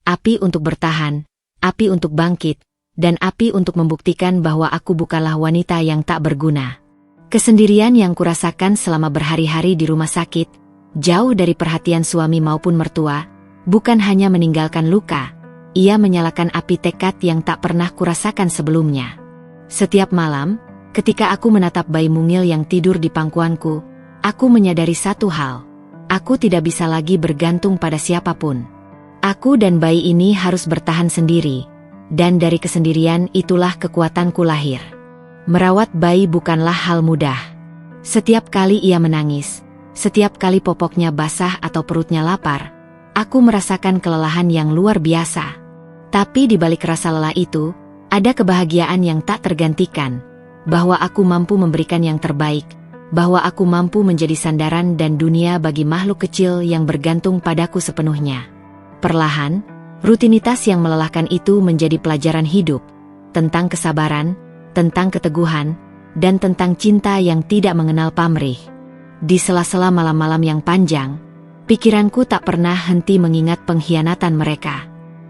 Api untuk bertahan, api untuk bangkit, dan api untuk membuktikan bahwa aku bukanlah wanita yang tak berguna. Kesendirian yang kurasakan selama berhari-hari di rumah sakit, jauh dari perhatian suami maupun mertua, bukan hanya meninggalkan luka, ia menyalakan api tekad yang tak pernah kurasakan sebelumnya. Setiap malam, ketika aku menatap bayi mungil yang tidur di pangkuanku, aku menyadari satu hal. Aku tidak bisa lagi bergantung pada siapapun. Aku dan bayi ini harus bertahan sendiri, dan dari kesendirian itulah kekuatanku lahir. Merawat bayi bukanlah hal mudah. Setiap kali ia menangis, setiap kali popoknya basah atau perutnya lapar, aku merasakan kelelahan yang luar biasa. Tapi di balik rasa lelah itu, ada kebahagiaan yang tak tergantikan, bahwa aku mampu memberikan yang terbaik, bahwa aku mampu menjadi sandaran dan dunia bagi makhluk kecil yang bergantung padaku sepenuhnya. Perlahan, rutinitas yang melelahkan itu menjadi pelajaran hidup, tentang kesabaran, tentang keteguhan, dan tentang cinta yang tidak mengenal pamrih. Di sela-sela malam-malam yang panjang, pikiranku tak pernah henti mengingat pengkhianatan mereka.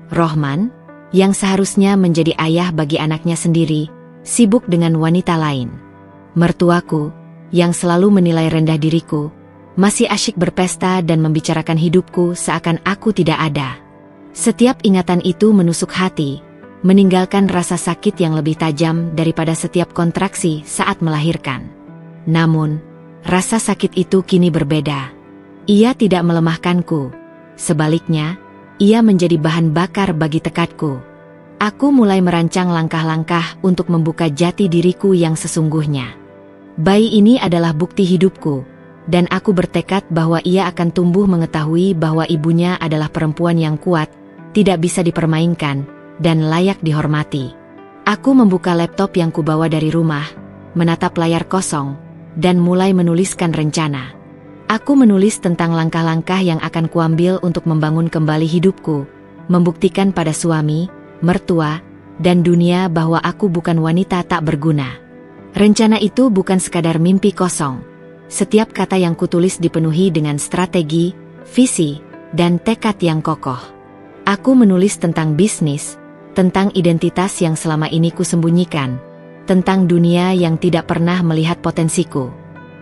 Rohman, yang seharusnya menjadi ayah bagi anaknya sendiri, sibuk dengan wanita lain. Mertuaku, yang selalu menilai rendah diriku, masih asyik berpesta dan membicarakan hidupku seakan aku tidak ada. Setiap ingatan itu menusuk hati, meninggalkan rasa sakit yang lebih tajam daripada setiap kontraksi saat melahirkan. Namun, rasa sakit itu kini berbeda. Ia tidak melemahkanku. Sebaliknya, ia menjadi bahan bakar bagi tekadku. Aku mulai merancang langkah-langkah untuk membuka jati diriku yang sesungguhnya. Bayi ini adalah bukti hidupku, dan aku bertekad bahwa ia akan tumbuh mengetahui bahwa ibunya adalah perempuan yang kuat, tidak bisa dipermainkan, dan layak dihormati. Aku membuka laptop yang kubawa dari rumah, menatap layar kosong, dan mulai menuliskan rencana. Aku menulis tentang langkah-langkah yang akan kuambil untuk membangun kembali hidupku, membuktikan pada suami, mertua, dan dunia bahwa aku bukan wanita tak berguna. Rencana itu bukan sekadar mimpi kosong. Setiap kata yang kutulis dipenuhi dengan strategi, visi, dan tekad yang kokoh. Aku menulis tentang bisnis, tentang identitas yang selama ini kusembunyikan, tentang dunia yang tidak pernah melihat potensiku.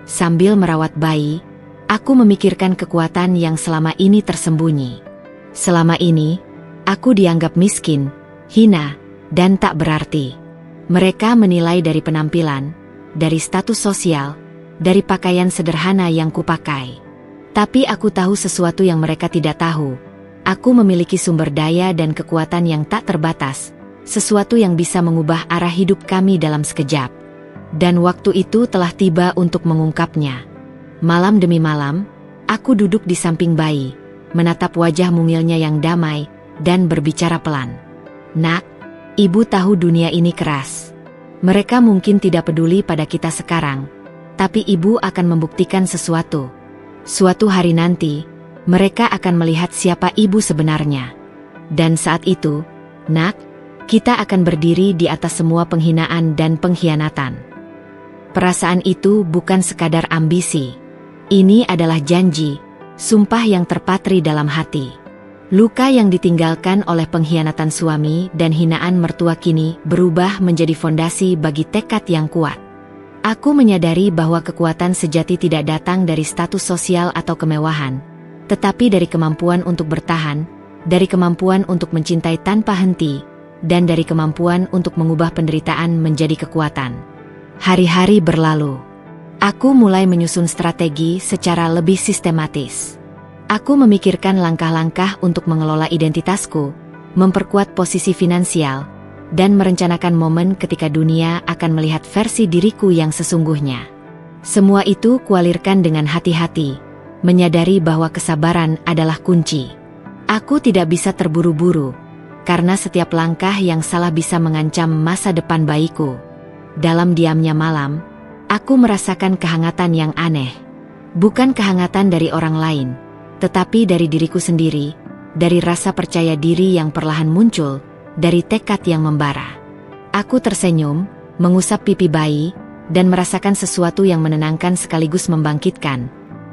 Sambil merawat bayi, aku memikirkan kekuatan yang selama ini tersembunyi. Selama ini, aku dianggap miskin, hina, dan tak berarti. Mereka menilai dari penampilan, dari status sosial, dari pakaian sederhana yang kupakai. Tapi aku tahu sesuatu yang mereka tidak tahu. Aku memiliki sumber daya dan kekuatan yang tak terbatas, sesuatu yang bisa mengubah arah hidup kami dalam sekejap. Dan waktu itu telah tiba untuk mengungkapnya. Malam demi malam, aku duduk di samping bayi, menatap wajah mungilnya yang damai, dan berbicara pelan. Nak, ibu tahu dunia ini keras. Mereka mungkin tidak peduli pada kita sekarang, tapi ibu akan membuktikan sesuatu. Suatu hari nanti, mereka akan melihat siapa ibu sebenarnya. Dan saat itu, nak, kita akan berdiri di atas semua penghinaan dan pengkhianatan. Perasaan itu bukan sekadar ambisi. Ini adalah janji, sumpah yang terpatri dalam hati. Luka yang ditinggalkan oleh pengkhianatan suami dan hinaan mertua kini berubah menjadi fondasi bagi tekad yang kuat. Aku menyadari bahwa kekuatan sejati tidak datang dari status sosial atau kemewahan, tetapi dari kemampuan untuk bertahan, dari kemampuan untuk mencintai tanpa henti, dan dari kemampuan untuk mengubah penderitaan menjadi kekuatan. Hari-hari berlalu. Aku mulai menyusun strategi secara lebih sistematis. Aku memikirkan langkah-langkah untuk mengelola identitasku, memperkuat posisi finansial, dan merencanakan momen ketika dunia akan melihat versi diriku yang sesungguhnya. Semua itu kualirkan dengan hati-hati, menyadari bahwa kesabaran adalah kunci. Aku tidak bisa terburu-buru, karena setiap langkah yang salah bisa mengancam masa depan bayiku. Dalam diamnya malam, aku merasakan kehangatan yang aneh. Bukan kehangatan dari orang lain, tetapi dari diriku sendiri, dari rasa percaya diri yang perlahan muncul, dari tekad yang membara. Aku tersenyum, mengusap pipi bayi, dan merasakan sesuatu yang menenangkan sekaligus membangkitkan.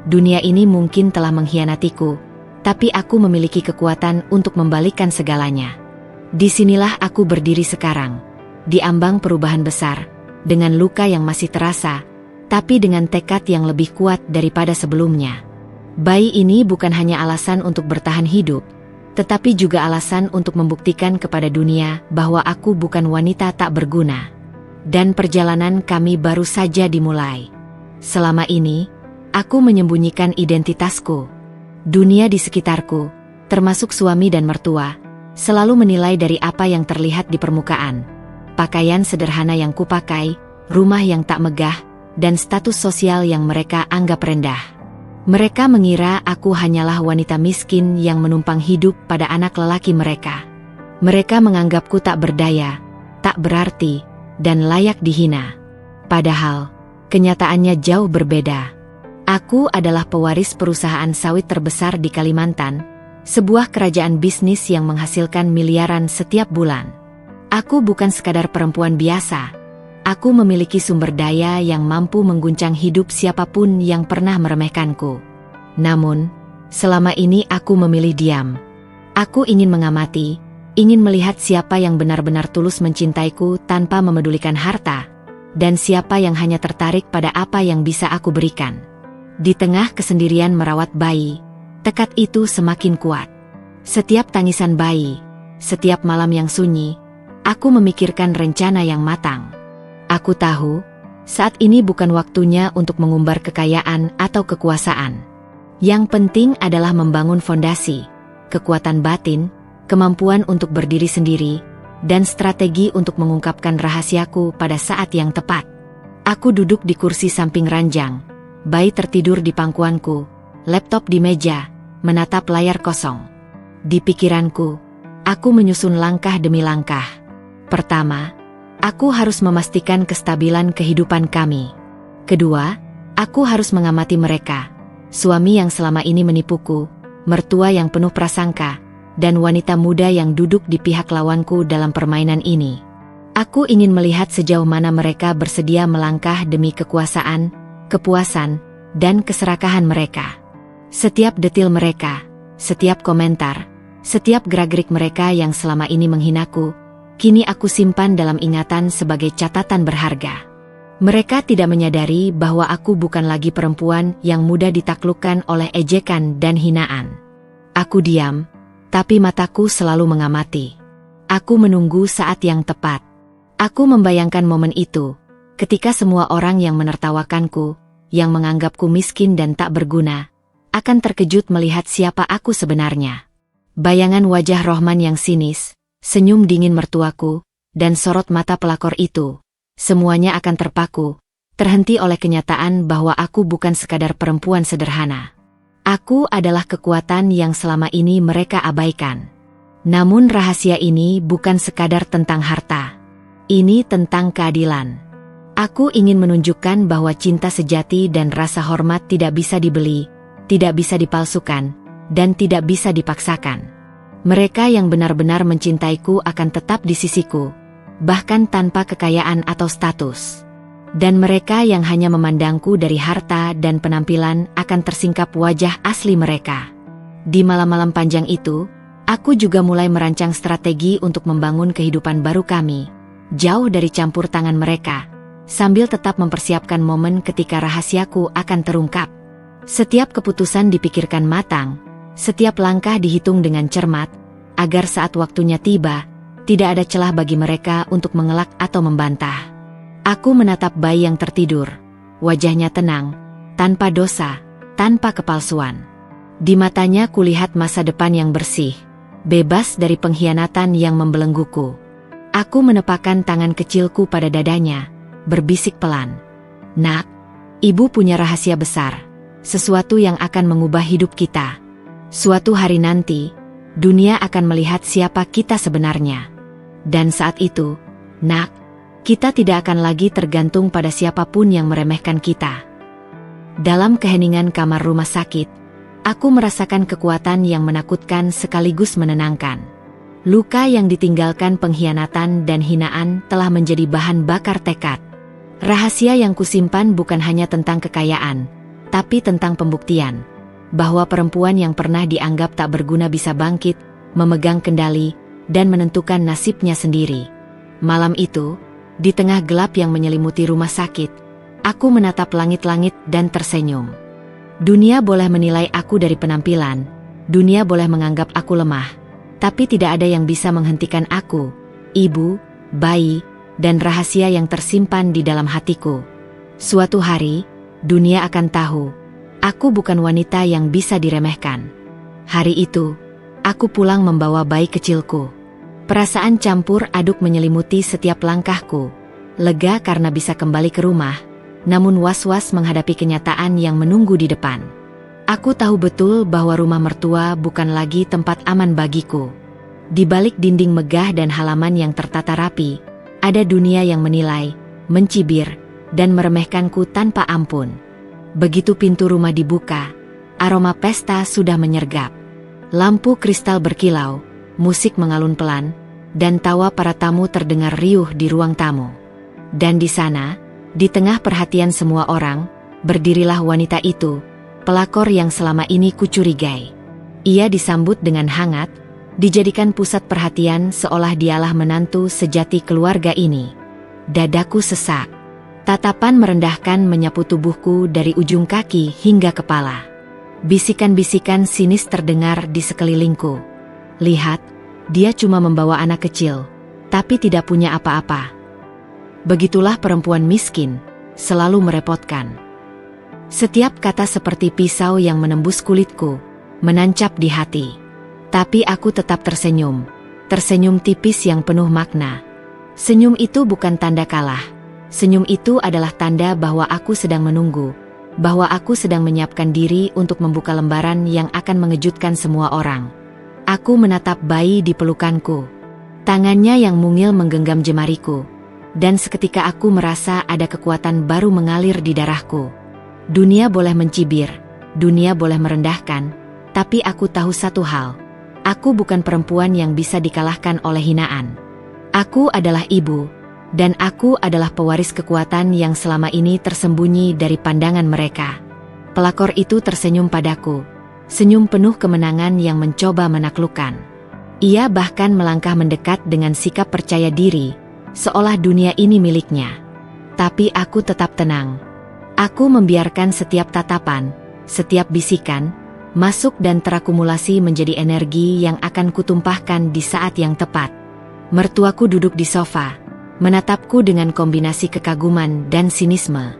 Dunia ini mungkin telah mengkhianatiku, tapi aku memiliki kekuatan untuk membalikkan segalanya. Disinilah aku berdiri sekarang, di ambang perubahan besar, dengan luka yang masih terasa, tapi dengan tekad yang lebih kuat daripada sebelumnya. Bayi ini bukan hanya alasan untuk bertahan hidup, tetapi juga alasan untuk membuktikan kepada dunia bahwa aku bukan wanita tak berguna. Dan perjalanan kami baru saja dimulai. Selama ini, aku menyembunyikan identitasku. Dunia di sekitarku, termasuk suami dan mertua, selalu menilai dari apa yang terlihat di permukaan. Pakaian sederhana yang kupakai, rumah yang tak megah, dan status sosial yang mereka anggap rendah. Mereka mengira aku hanyalah wanita miskin yang menumpang hidup pada anak lelaki mereka. Mereka menganggapku tak berdaya, tak berarti, dan layak dihina. Padahal, kenyataannya jauh berbeda. Aku adalah pewaris perusahaan sawit terbesar di Kalimantan, sebuah kerajaan bisnis yang menghasilkan miliaran setiap bulan. Aku bukan sekadar perempuan biasa. Aku memiliki sumber daya yang mampu mengguncang hidup siapapun yang pernah meremehkanku. Namun, selama ini aku memilih diam. Aku ingin mengamati, ingin melihat siapa yang benar-benar tulus mencintaiku tanpa memedulikan harta, dan siapa yang hanya tertarik pada apa yang bisa aku berikan. Di tengah kesendirian merawat bayi, tekad itu semakin kuat. Setiap tangisan bayi, setiap malam yang sunyi, aku memikirkan rencana yang matang. Aku tahu, saat ini bukan waktunya untuk mengumbar kekayaan atau kekuasaan. Yang penting adalah membangun fondasi, kekuatan batin, kemampuan untuk berdiri sendiri, dan strategi untuk mengungkapkan rahasiaku pada saat yang tepat. Aku duduk di kursi samping ranjang, bayi tertidur di pangkuanku, laptop di meja, menatap layar kosong. Di pikiranku, aku menyusun langkah demi langkah. Pertama, aku harus memastikan kestabilan kehidupan kami. Kedua, aku harus mengamati mereka, suami yang selama ini menipuku, mertua yang penuh prasangka, dan wanita muda yang duduk di pihak lawanku dalam permainan ini. Aku ingin melihat sejauh mana mereka bersedia melangkah demi kekuasaan, kepuasan, dan keserakahan mereka. Setiap detil mereka, setiap komentar, setiap gerak-gerik mereka yang selama ini menghinaku, kini aku simpan dalam ingatan sebagai catatan berharga. Mereka tidak menyadari bahwa aku bukan lagi perempuan yang mudah ditaklukkan oleh ejekan dan hinaan. Aku diam, tapi mataku selalu mengamati. Aku menunggu saat yang tepat. Aku membayangkan momen itu, ketika semua orang yang menertawakanku, yang menganggapku miskin dan tak berguna, akan terkejut melihat siapa aku sebenarnya. Bayangan wajah Rohman yang sinis, senyum dingin mertuaku, dan sorot mata pelakor itu, semuanya akan terpaku, terhenti oleh kenyataan bahwa aku bukan sekadar perempuan sederhana. Aku adalah kekuatan yang selama ini mereka abaikan. Namun rahasia ini bukan sekadar tentang harta. Ini tentang keadilan. Aku ingin menunjukkan bahwa cinta sejati dan rasa hormat tidak bisa dibeli, tidak bisa dipalsukan, dan tidak bisa dipaksakan. Mereka yang benar-benar mencintaiku akan tetap di sisiku, bahkan tanpa kekayaan atau status. Dan mereka yang hanya memandangku dari harta dan penampilan akan tersingkap wajah asli mereka. Di malam-malam panjang itu, aku juga mulai merancang strategi untuk membangun kehidupan baru kami, jauh dari campur tangan mereka, sambil tetap mempersiapkan momen ketika rahasiaku akan terungkap. Setiap keputusan dipikirkan matang, setiap langkah dihitung dengan cermat, agar saat waktunya tiba, tidak ada celah bagi mereka untuk mengelak atau membantah. Aku menatap bayi yang tertidur, wajahnya tenang, tanpa dosa, tanpa kepalsuan. Di matanya kulihat masa depan yang bersih, bebas dari pengkhianatan yang membelengguku. Aku menepakkan tangan kecilku pada dadanya, berbisik pelan. "Nak, ibu punya rahasia besar, sesuatu yang akan mengubah hidup kita. Suatu hari nanti, dunia akan melihat siapa kita sebenarnya. Dan saat itu, nak, kita tidak akan lagi tergantung pada siapapun yang meremehkan kita." Dalam keheningan kamar rumah sakit, aku merasakan kekuatan yang menakutkan sekaligus menenangkan. Luka yang ditinggalkan pengkhianatan dan hinaan telah menjadi bahan bakar tekad. Rahasia yang kusimpan bukan hanya tentang kekayaan, tapi tentang pembuktian, bahwa perempuan yang pernah dianggap tak berguna bisa bangkit, memegang kendali, dan menentukan nasibnya sendiri. Malam itu, di tengah gelap yang menyelimuti rumah sakit, aku menatap langit-langit dan tersenyum. Dunia boleh menilai aku dari penampilan, dunia boleh menganggap aku lemah, tapi tidak ada yang bisa menghentikan aku, ibu, bayi, dan rahasia yang tersimpan di dalam hatiku. Suatu hari, dunia akan tahu, aku bukan wanita yang bisa diremehkan. Hari itu, aku pulang membawa bayi kecilku. Perasaan campur aduk menyelimuti setiap langkahku. Lega karena bisa kembali ke rumah, namun was-was menghadapi kenyataan yang menunggu di depan. Aku tahu betul bahwa rumah mertua bukan lagi tempat aman bagiku. Di balik dinding megah dan halaman yang tertata rapi, ada dunia yang menilai, mencibir, dan meremehkanku tanpa ampun. Begitu pintu rumah dibuka, aroma pesta sudah menyergap. Lampu kristal berkilau, musik mengalun pelan, dan tawa para tamu terdengar riuh di ruang tamu. Dan di sana, di tengah perhatian semua orang, berdirilah wanita itu, pelakor yang selama ini kucurigai. Ia disambut dengan hangat, dijadikan pusat perhatian seolah dialah menantu sejati keluarga ini. Dadaku sesak. Tatapan merendahkan menyapu tubuhku dari ujung kaki hingga kepala. Bisikan-bisikan sinis terdengar di sekelilingku. "Lihat, dia cuma membawa anak kecil, tapi tidak punya apa-apa. Begitulah perempuan miskin, selalu merepotkan." Setiap kata seperti pisau yang menembus kulitku, menancap di hati. Tapi aku tetap tersenyum. Tersenyum tipis yang penuh makna. Senyum itu bukan tanda kalah. Senyum itu adalah tanda bahwa aku sedang menunggu, bahwa aku sedang menyiapkan diri untuk membuka lembaran yang akan mengejutkan semua orang. Aku menatap bayi di pelukanku. Tangannya yang mungil menggenggam jemariku. Dan seketika aku merasa ada kekuatan baru mengalir di darahku. Dunia boleh mencibir, dunia boleh merendahkan, tapi aku tahu satu hal. Aku bukan perempuan yang bisa dikalahkan oleh hinaan. Aku adalah ibu, dan aku adalah pewaris kekuatan yang selama ini tersembunyi dari pandangan mereka. Pelakor itu tersenyum padaku, senyum penuh kemenangan yang mencoba menaklukkan. Ia bahkan melangkah mendekat dengan sikap percaya diri, seolah dunia ini miliknya. Tapi aku tetap tenang. Aku membiarkan setiap tatapan, setiap bisikan, masuk dan terakumulasi menjadi energi yang akan kutumpahkan di saat yang tepat. Mertuaku duduk di sofa, menatapku dengan kombinasi kekaguman dan sinisme.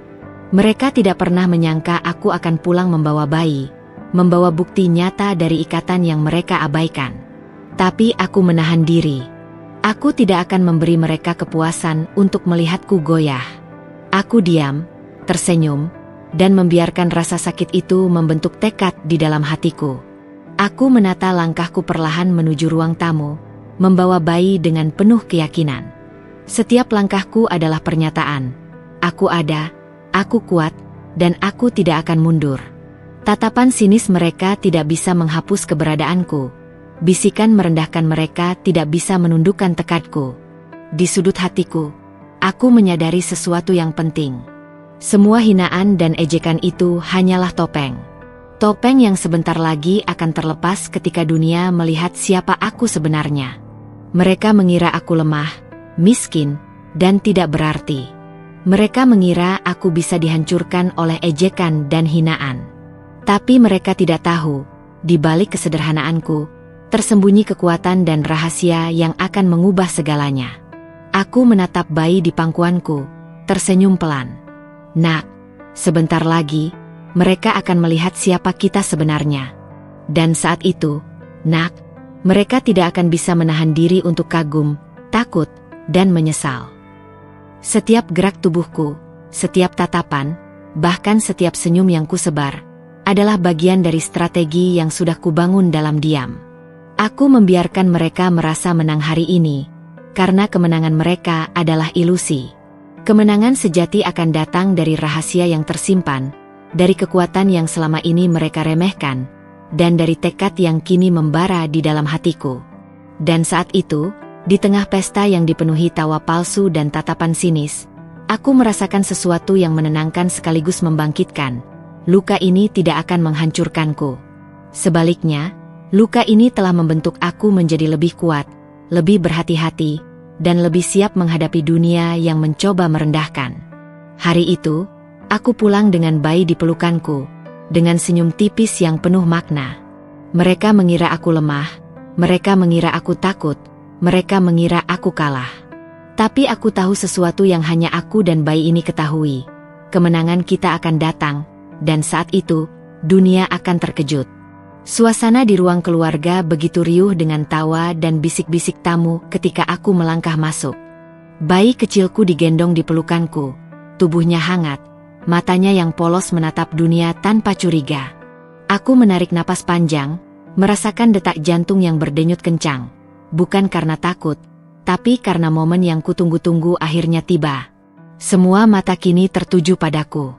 Mereka tidak pernah menyangka aku akan pulang membawa bayi, membawa bukti nyata dari ikatan yang mereka abaikan. Tapi aku menahan diri. Aku tidak akan memberi mereka kepuasan untuk melihatku goyah. Aku diam, tersenyum, dan membiarkan rasa sakit itu membentuk tekad di dalam hatiku. Aku menata langkahku perlahan menuju ruang tamu, membawa bayi dengan penuh keyakinan. Setiap langkahku adalah pernyataan. Aku ada, aku kuat, dan aku tidak akan mundur. Tatapan sinis mereka tidak bisa menghapus keberadaanku. Bisikan merendahkan mereka tidak bisa menundukkan tekadku. Di sudut hatiku, aku menyadari sesuatu yang penting. Semua hinaan dan ejekan itu hanyalah topeng. Topeng yang sebentar lagi akan terlepas ketika dunia melihat siapa aku sebenarnya. Mereka mengira aku lemah, miskin, dan tidak berarti. Mereka mengira aku bisa dihancurkan oleh ejekan dan hinaan. Tapi mereka tidak tahu, di balik kesederhanaanku, tersembunyi kekuatan dan rahasia yang akan mengubah segalanya. Aku menatap bayi di pangkuanku, tersenyum pelan. Nak, sebentar lagi, mereka akan melihat siapa kita sebenarnya. Dan saat itu, nak, mereka tidak akan bisa menahan diri untuk kagum, takut, dan menyesal. Setiap gerak tubuhku, setiap tatapan, bahkan setiap senyum yang kusebar, adalah bagian dari strategi yang sudah kubangun dalam diam. Aku membiarkan mereka merasa menang hari ini, karena kemenangan mereka adalah ilusi. Kemenangan sejati akan datang dari rahasia yang tersimpan, dari kekuatan yang selama ini mereka remehkan, dan dari tekad yang kini membara di dalam hatiku. Dan saat itu, di tengah pesta yang dipenuhi tawa palsu dan tatapan sinis, aku merasakan sesuatu yang menenangkan sekaligus membangkitkan. Luka ini tidak akan menghancurkanku. Sebaliknya, luka ini telah membentuk aku menjadi lebih kuat, lebih berhati-hati, dan lebih siap menghadapi dunia yang mencoba merendahkan. Hari itu, aku pulang dengan bayi di pelukanku, dengan senyum tipis yang penuh makna. Mereka mengira aku lemah, mereka mengira aku takut, mereka mengira aku kalah. Tapi aku tahu sesuatu yang hanya aku dan bayi ini ketahui. Kemenangan kita akan datang, dan saat itu, dunia akan terkejut. Suasana di ruang keluarga begitu riuh dengan tawa dan bisik-bisik tamu ketika aku melangkah masuk. Bayi kecilku digendong di pelukanku, tubuhnya hangat, matanya yang polos menatap dunia tanpa curiga. Aku menarik napas panjang, merasakan detak jantung yang berdenyut kencang, bukan karena takut, tapi karena momen yang kutunggu-tunggu akhirnya tiba. Semua mata kini tertuju padaku.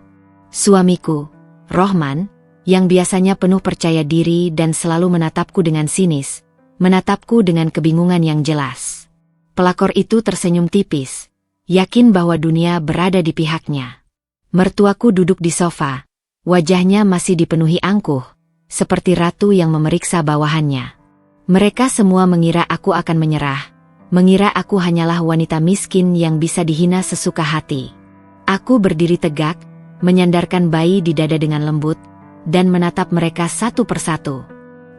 Suamiku, Rohman, yang biasanya penuh percaya diri dan selalu menatapku dengan sinis, menatapku dengan kebingungan yang jelas. Pelakor itu tersenyum tipis, yakin bahwa dunia berada di pihaknya. Mertuaku duduk di sofa, wajahnya masih dipenuhi angkuh, seperti ratu yang memeriksa bawahannya. Mereka semua mengira aku akan menyerah, mengira aku hanyalah wanita miskin yang bisa dihina sesuka hati. Aku berdiri tegak, menyandarkan bayi di dada dengan lembut, dan menatap mereka satu persatu.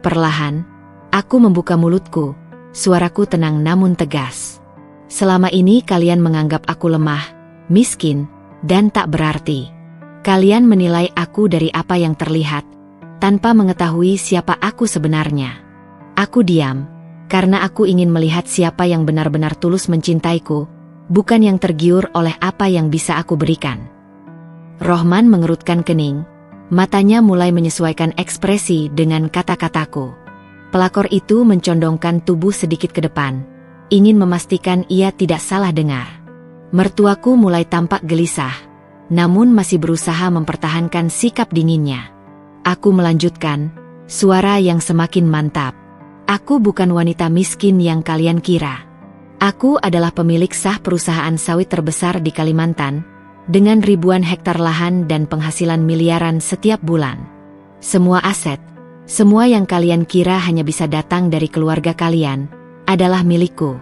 Perlahan, aku membuka mulutku, suaraku tenang namun tegas. Selama ini kalian menganggap aku lemah, miskin, dan tak berarti. Kalian menilai aku dari apa yang terlihat, tanpa mengetahui siapa aku sebenarnya. Aku diam, karena aku ingin melihat siapa yang benar-benar tulus mencintaiku, bukan yang tergiur oleh apa yang bisa aku berikan. Rohman mengerutkan kening, matanya mulai menyesuaikan ekspresi dengan kata-kataku. Pelakor itu mencondongkan tubuh sedikit ke depan, ingin memastikan ia tidak salah dengar. Mertuaku mulai tampak gelisah, namun masih berusaha mempertahankan sikap dinginnya. Aku melanjutkan, suara yang semakin mantap. Aku bukan wanita miskin yang kalian kira. Aku adalah pemilik sah perusahaan sawit terbesar di Kalimantan, dengan ribuan hektar lahan dan penghasilan miliaran setiap bulan. Semua aset, semua yang kalian kira hanya bisa datang dari keluarga kalian, adalah milikku.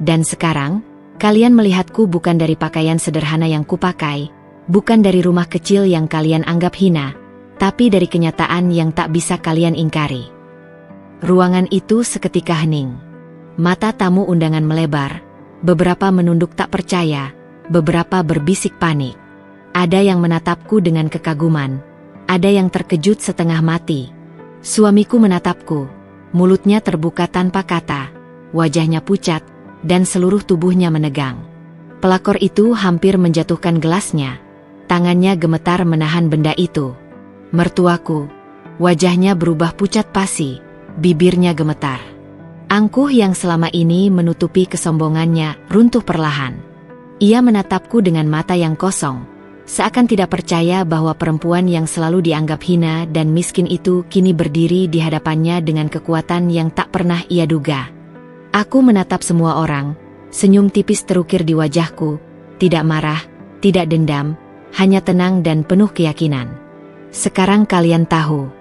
Dan sekarang, kalian melihatku bukan dari pakaian sederhana yang kupakai, bukan dari rumah kecil yang kalian anggap hina, tapi dari kenyataan yang tak bisa kalian ingkari. Ruangan itu seketika hening. Mata tamu undangan melebar, beberapa menunduk tak percaya, beberapa berbisik panik. Ada yang menatapku dengan kekaguman, ada yang terkejut setengah mati. Suamiku menatapku, mulutnya terbuka tanpa kata, wajahnya pucat, dan seluruh tubuhnya menegang. Pelakor itu hampir menjatuhkan gelasnya, tangannya gemetar menahan benda itu. Mertuaku, wajahnya berubah pucat pasi, bibirnya gemetar. Angkuh yang selama ini menutupi kesombongannya runtuh perlahan. Ia menatapku dengan mata yang kosong, seakan tidak percaya bahwa perempuan yang selalu dianggap hina dan miskin itu kini berdiri di hadapannya dengan kekuatan yang tak pernah ia duga. Aku menatap semua orang, senyum tipis terukir di wajahku, tidak marah, tidak dendam, hanya tenang dan penuh keyakinan. Sekarang kalian tahu,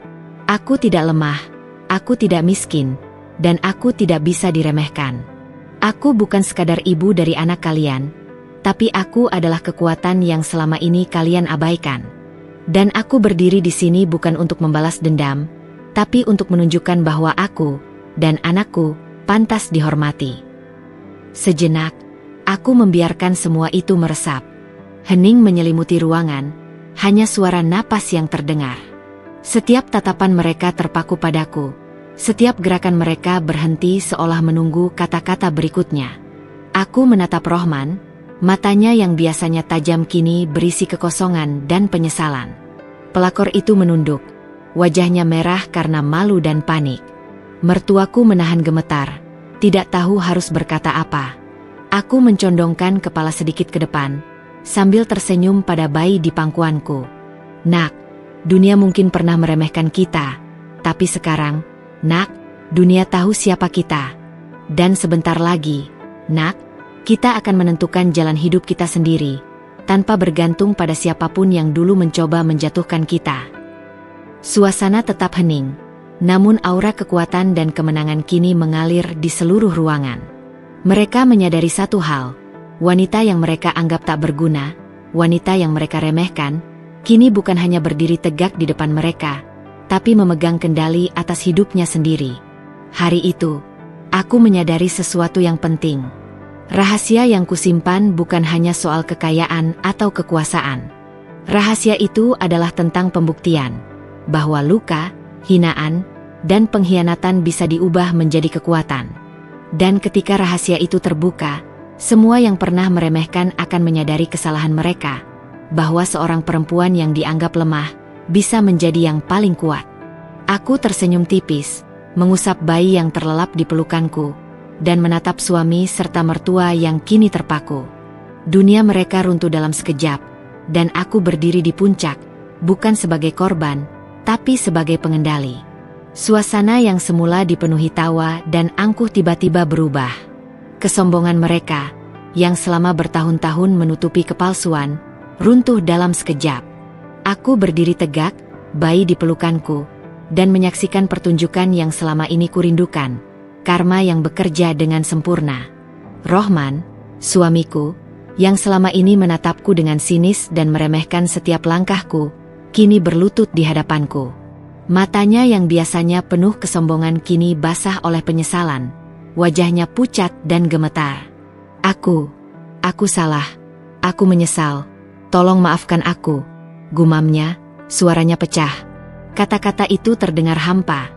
aku tidak lemah, aku tidak miskin, dan aku tidak bisa diremehkan. Aku bukan sekadar ibu dari anak kalian, tapi aku adalah kekuatan yang selama ini kalian abaikan. Dan aku berdiri di sini bukan untuk membalas dendam, tapi untuk menunjukkan bahwa aku dan anakku pantas dihormati. Sejenak, aku membiarkan semua itu meresap. Hening menyelimuti ruangan, hanya suara napas yang terdengar. Setiap tatapan mereka terpaku padaku, setiap gerakan mereka berhenti seolah menunggu kata-kata berikutnya. Aku menatap Rohman, matanya yang biasanya tajam kini berisi kekosongan dan penyesalan. Pelakor itu menunduk, wajahnya merah karena malu dan panik. Mertuaku menahan gemetar, tidak tahu harus berkata apa. Aku mencondongkan kepala sedikit ke depan, sambil tersenyum pada bayi di pangkuanku. Nak, dunia mungkin pernah meremehkan kita, tapi sekarang, nak, dunia tahu siapa kita. Dan sebentar lagi, nak, kita akan menentukan jalan hidup kita sendiri, tanpa bergantung pada siapapun yang dulu mencoba menjatuhkan kita. Suasana tetap hening, namun aura kekuatan dan kemenangan kini mengalir di seluruh ruangan. Mereka menyadari satu hal, wanita yang mereka anggap tak berguna, wanita yang mereka remehkan, kini bukan hanya berdiri tegak di depan mereka, tapi memegang kendali atas hidupnya sendiri. Hari itu, aku menyadari sesuatu yang penting. Rahasia yang kusimpan bukan hanya soal kekayaan atau kekuasaan. Rahasia itu adalah tentang pembuktian, bahwa luka, hinaan, dan pengkhianatan bisa diubah menjadi kekuatan. Dan ketika rahasia itu terbuka, semua yang pernah meremehkan akan menyadari kesalahan mereka, bahwa seorang perempuan yang dianggap lemah bisa menjadi yang paling kuat. Aku tersenyum tipis, mengusap bayi yang terlelap di pelukanku, dan menatap suami serta mertua yang kini terpaku. Dunia mereka runtuh dalam sekejap, dan aku berdiri di puncak, bukan sebagai korban, tapi sebagai pengendali. Suasana yang semula dipenuhi tawa dan angkuh tiba-tiba berubah. Kesombongan mereka, yang selama bertahun-tahun menutupi kepalsuan, runtuh dalam sekejap. Aku berdiri tegak, bayi di pelukanku, dan menyaksikan pertunjukan yang selama ini kurindukan, karma yang bekerja dengan sempurna. Rohman, suamiku, yang selama ini menatapku dengan sinis dan meremehkan setiap langkahku, kini berlutut di hadapanku. Matanya yang biasanya penuh kesombongan kini basah oleh penyesalan. Wajahnya pucat dan gemetar. Aku salah. Aku menyesal. Tolong maafkan aku. Gumamnya, suaranya pecah. Kata-kata itu terdengar hampa.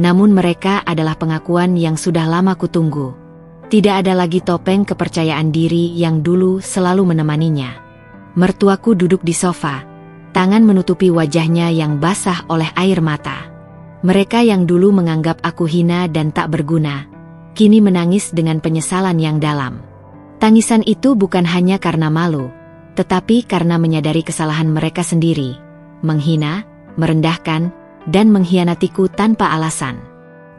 Namun mereka adalah pengakuan yang sudah lama kutunggu. Tidak ada lagi topeng kepercayaan diri yang dulu selalu menemaninya. Mertuaku duduk di sofa, tangan menutupi wajahnya yang basah oleh air mata. Mereka yang dulu menganggap aku hina dan tak berguna, kini menangis dengan penyesalan yang dalam. Tangisan itu bukan hanya karena malu, tetapi karena menyadari kesalahan mereka sendiri, menghina, merendahkan, dan mengkhianatiku tanpa alasan.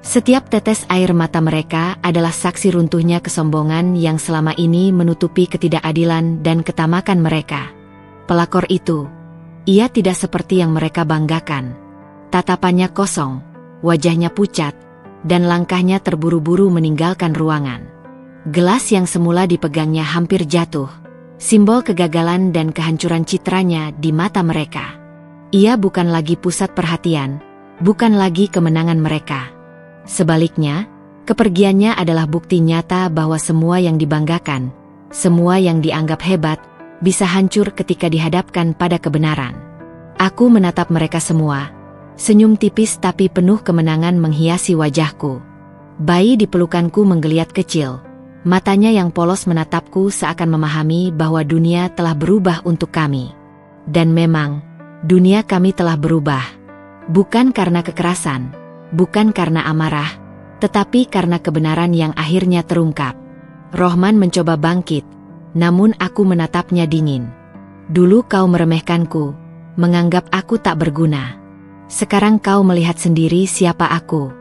Setiap tetes air mata mereka adalah saksi runtuhnya kesombongan yang selama ini menutupi ketidakadilan dan ketamakan mereka. Pelakor itu, ia tidak seperti yang mereka banggakan. Tatapannya kosong, wajahnya pucat, dan langkahnya terburu-buru meninggalkan ruangan. Gelas yang semula dipegangnya hampir jatuh, simbol kegagalan dan kehancuran citranya di mata mereka. Ia bukan lagi pusat perhatian, bukan lagi kemenangan mereka. Sebaliknya, kepergiannya adalah bukti nyata bahwa semua yang dibanggakan, semua yang dianggap hebat, bisa hancur ketika dihadapkan pada kebenaran. Aku menatap mereka semua. Senyum tipis tapi penuh kemenangan menghiasi wajahku. Bayi di pelukanku menggeliat kecil. Matanya yang polos menatapku seakan memahami bahwa dunia telah berubah untuk kami. Dan memang, dunia kami telah berubah. Bukan karena kekerasan, bukan karena amarah, tetapi karena kebenaran yang akhirnya terungkap. Rohman mencoba bangkit, namun aku menatapnya dingin. Dulu kau meremehkanku, menganggap aku tak berguna. Sekarang kau melihat sendiri siapa aku.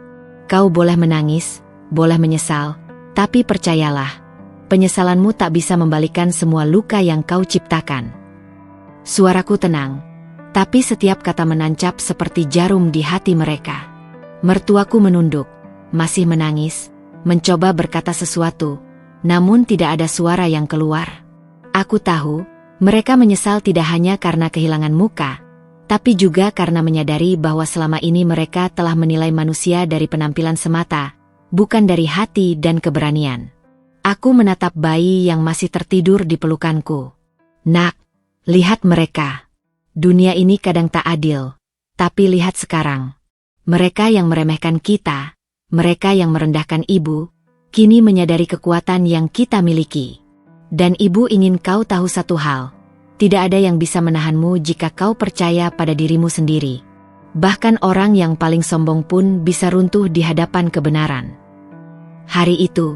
Kau boleh menangis, boleh menyesal, tapi percayalah, penyesalanmu tak bisa membalikan semua luka yang kau ciptakan. Suaraku tenang, tapi setiap kata menancap seperti jarum di hati mereka. Mertuaku menunduk, masih menangis, mencoba berkata sesuatu, namun tidak ada suara yang keluar. Aku tahu, mereka menyesal tidak hanya karena kehilangan muka, tapi juga karena menyadari bahwa selama ini mereka telah menilai manusia dari penampilan semata, bukan dari hati dan keberanian. Aku menatap bayi yang masih tertidur di pelukanku. Nak, lihat mereka. Dunia ini kadang tak adil, tapi lihat sekarang. Mereka yang meremehkan kita, mereka yang merendahkan ibu, kini menyadari kekuatan yang kita miliki. Dan ibu ingin kau tahu satu hal, tidak ada yang bisa menahanmu jika kau percaya pada dirimu sendiri. Bahkan orang yang paling sombong pun bisa runtuh di hadapan kebenaran. Hari itu,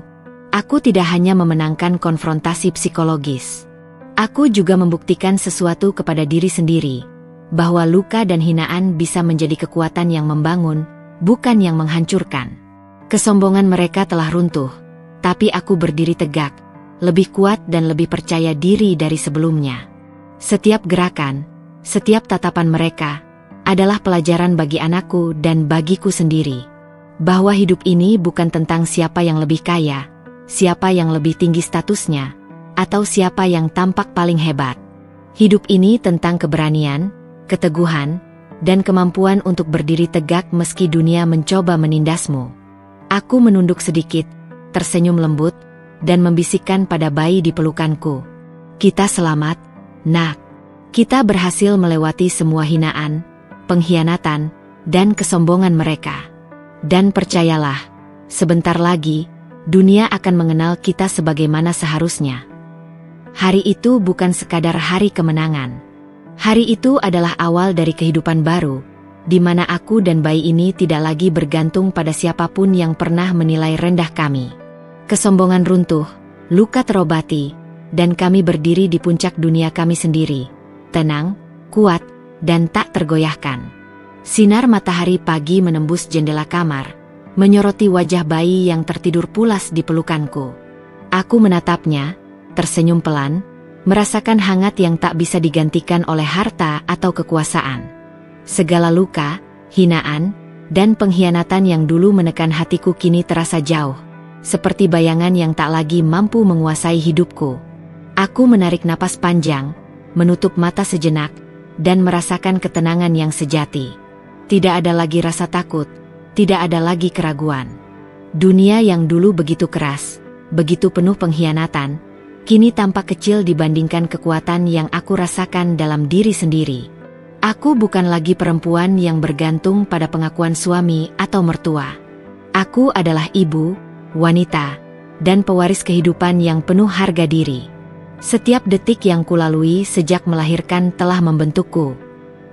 aku tidak hanya memenangkan konfrontasi psikologis. Aku juga membuktikan sesuatu kepada diri sendiri, bahwa luka dan hinaan bisa menjadi kekuatan yang membangun, bukan yang menghancurkan. Kesombongan mereka telah runtuh, tapi aku berdiri tegak, lebih kuat dan lebih percaya diri dari sebelumnya. Setiap gerakan, setiap tatapan mereka, adalah pelajaran bagi anakku dan bagiku sendiri. Bahwa hidup ini bukan tentang siapa yang lebih kaya, siapa yang lebih tinggi statusnya, atau siapa yang tampak paling hebat. Hidup ini tentang keberanian, keteguhan, dan kemampuan untuk berdiri tegak meski dunia mencoba menindasmu. Aku menunduk sedikit, tersenyum lembut, dan membisikkan pada bayi di pelukanku. Kita selamat, nak. Kita berhasil melewati semua hinaan, pengkhianatan, dan kesombongan mereka. Dan percayalah, sebentar lagi, dunia akan mengenal kita sebagaimana seharusnya. Hari itu bukan sekadar hari kemenangan. Hari itu adalah awal dari kehidupan baru, di mana aku dan bayi ini tidak lagi bergantung pada siapapun yang pernah menilai rendah kami. Kesombongan runtuh, luka terobati, dan kami berdiri di puncak dunia kami sendiri, tenang, kuat, dan tak tergoyahkan. Sinar matahari pagi menembus jendela kamar, menyoroti wajah bayi yang tertidur pulas di pelukanku. Aku menatapnya, tersenyum pelan, merasakan hangat yang tak bisa digantikan oleh harta atau kekuasaan. Segala luka, hinaan, dan pengkhianatan yang dulu menekan hatiku kini terasa jauh, seperti bayangan yang tak lagi mampu menguasai hidupku. Aku menarik napas panjang, menutup mata sejenak, dan merasakan ketenangan yang sejati. Tidak ada lagi rasa takut, tidak ada lagi keraguan. Dunia yang dulu begitu keras, begitu penuh pengkhianatan, kini tampak kecil dibandingkan kekuatan yang aku rasakan dalam diri sendiri. Aku bukan lagi perempuan yang bergantung pada pengakuan suami atau mertua. Aku adalah ibu, wanita, dan pewaris kehidupan yang penuh harga diri. Setiap detik yang kulalui sejak melahirkan telah membentukku.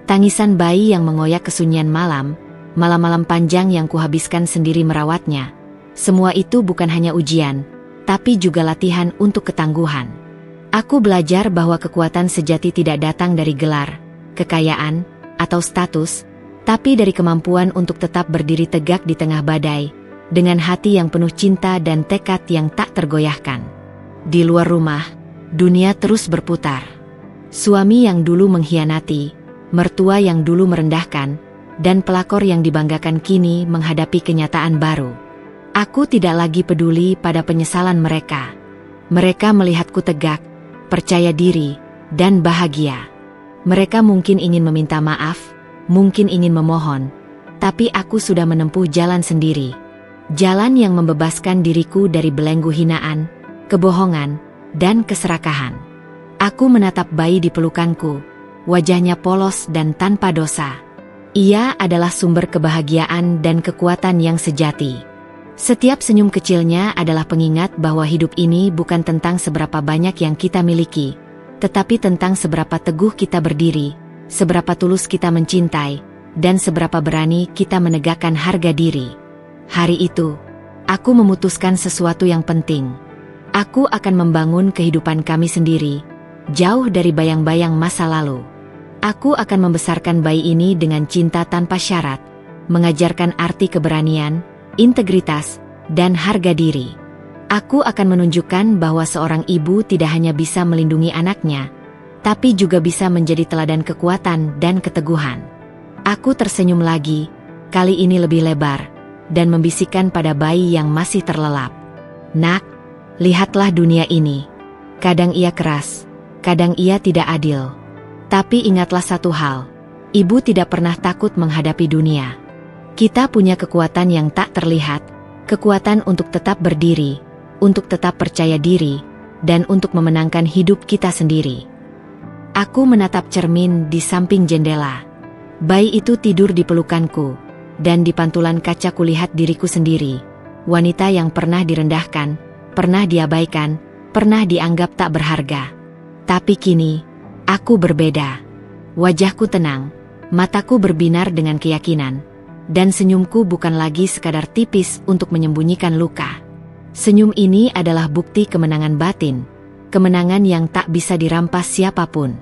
Tangisan bayi yang mengoyak kesunyian malam, malam-malam panjang yang kuhabiskan sendiri merawatnya. Semua itu bukan hanya ujian, tapi juga latihan untuk ketangguhan. Aku belajar bahwa kekuatan sejati tidak datang dari gelar, kekayaan, atau status, tapi dari kemampuan untuk tetap berdiri tegak di tengah badai, dengan hati yang penuh cinta dan tekad yang tak tergoyahkan. Di luar rumah, dunia terus berputar. Suami yang dulu mengkhianati, mertua yang dulu merendahkan, dan pelakor yang dibanggakan kini menghadapi kenyataan baru. Aku tidak lagi peduli pada penyesalan mereka. Mereka melihatku tegak, percaya diri, dan bahagia. Mereka mungkin ingin meminta maaf, mungkin ingin memohon, tapi aku sudah menempuh jalan sendiri. Jalan yang membebaskan diriku dari belenggu hinaan, kebohongan, dan keserakahan. Aku menatap bayi di pelukanku, wajahnya polos dan tanpa dosa. Ia adalah sumber kebahagiaan dan kekuatan yang sejati. Setiap senyum kecilnya adalah pengingat bahwa hidup ini bukan tentang seberapa banyak yang kita miliki, tetapi tentang seberapa teguh kita berdiri, seberapa tulus kita mencintai, dan seberapa berani kita menegakkan harga diri. Hari itu, aku memutuskan sesuatu yang penting. Aku akan membangun kehidupan kami sendiri, jauh dari bayang-bayang masa lalu. Aku akan membesarkan bayi ini dengan cinta tanpa syarat, mengajarkan arti keberanian, integritas, dan harga diri. Aku akan menunjukkan bahwa seorang ibu tidak hanya bisa melindungi anaknya, tapi juga bisa menjadi teladan kekuatan dan keteguhan. Aku tersenyum lagi, kali ini lebih lebar, dan membisikkan pada bayi yang masih terlelap. Nak, lihatlah dunia ini. Kadang ia keras, kadang ia tidak adil. Tapi ingatlah satu hal, ibu tidak pernah takut menghadapi dunia. Kita punya kekuatan yang tak terlihat, kekuatan untuk tetap berdiri, untuk tetap percaya diri, dan untuk memenangkan hidup kita sendiri. Aku menatap cermin di samping jendela. Bayi itu tidur di pelukanku, dan di pantulan kaca kulihat diriku sendiri, wanita yang pernah direndahkan, pernah diabaikan, pernah dianggap tak berharga. Tapi kini, aku berbeda. Wajahku tenang, mataku berbinar dengan keyakinan, dan senyumku bukan lagi sekadar tipis untuk menyembunyikan luka. Senyum ini adalah bukti kemenangan batin, kemenangan yang tak bisa dirampas siapapun.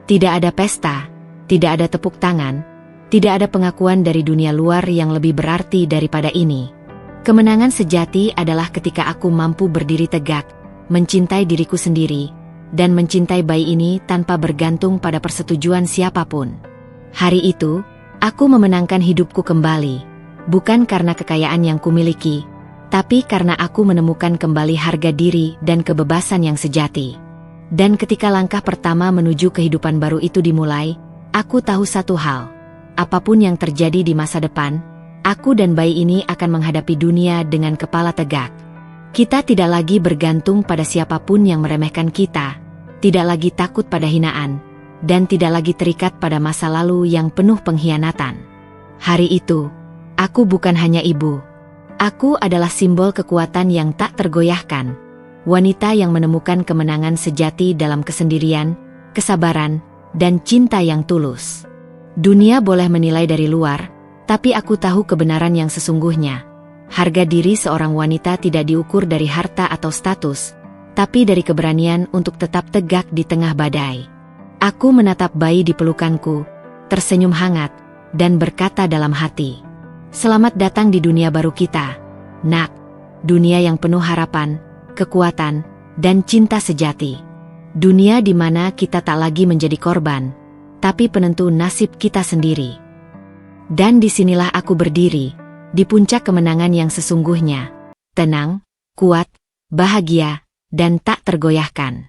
Tidak ada pesta, tidak ada tepuk tangan, tidak ada pengakuan dari dunia luar yang lebih berarti daripada ini. Kemenangan sejati adalah ketika aku mampu berdiri tegak, mencintai diriku sendiri, dan mencintai bayi ini tanpa bergantung pada persetujuan siapapun. Hari itu, aku memenangkan hidupku kembali, bukan karena kekayaan yang kumiliki, tapi karena aku menemukan kembali harga diri dan kebebasan yang sejati. Dan ketika langkah pertama menuju kehidupan baru itu dimulai, aku tahu satu hal, apapun yang terjadi di masa depan, aku dan bayi ini akan menghadapi dunia dengan kepala tegak. Kita tidak lagi bergantung pada siapapun yang meremehkan kita, tidak lagi takut pada hinaan, dan tidak lagi terikat pada masa lalu yang penuh pengkhianatan. Hari itu, aku bukan hanya ibu. Aku adalah simbol kekuatan yang tak tergoyahkan, wanita yang menemukan kemenangan sejati dalam kesendirian, kesabaran, dan cinta yang tulus. Dunia boleh menilai dari luar, tapi aku tahu kebenaran yang sesungguhnya. Harga diri seorang wanita tidak diukur dari harta atau status, tapi dari keberanian untuk tetap tegak di tengah badai. Aku menatap bayi di pelukanku, tersenyum hangat, dan berkata dalam hati, "Selamat datang di dunia baru kita, Nak. Dunia yang penuh harapan, kekuatan, dan cinta sejati. Dunia di mana kita tak lagi menjadi korban, tapi penentu nasib kita sendiri." Dan disinilah aku berdiri, di puncak kemenangan yang sesungguhnya, tenang, kuat, bahagia, dan tak tergoyahkan.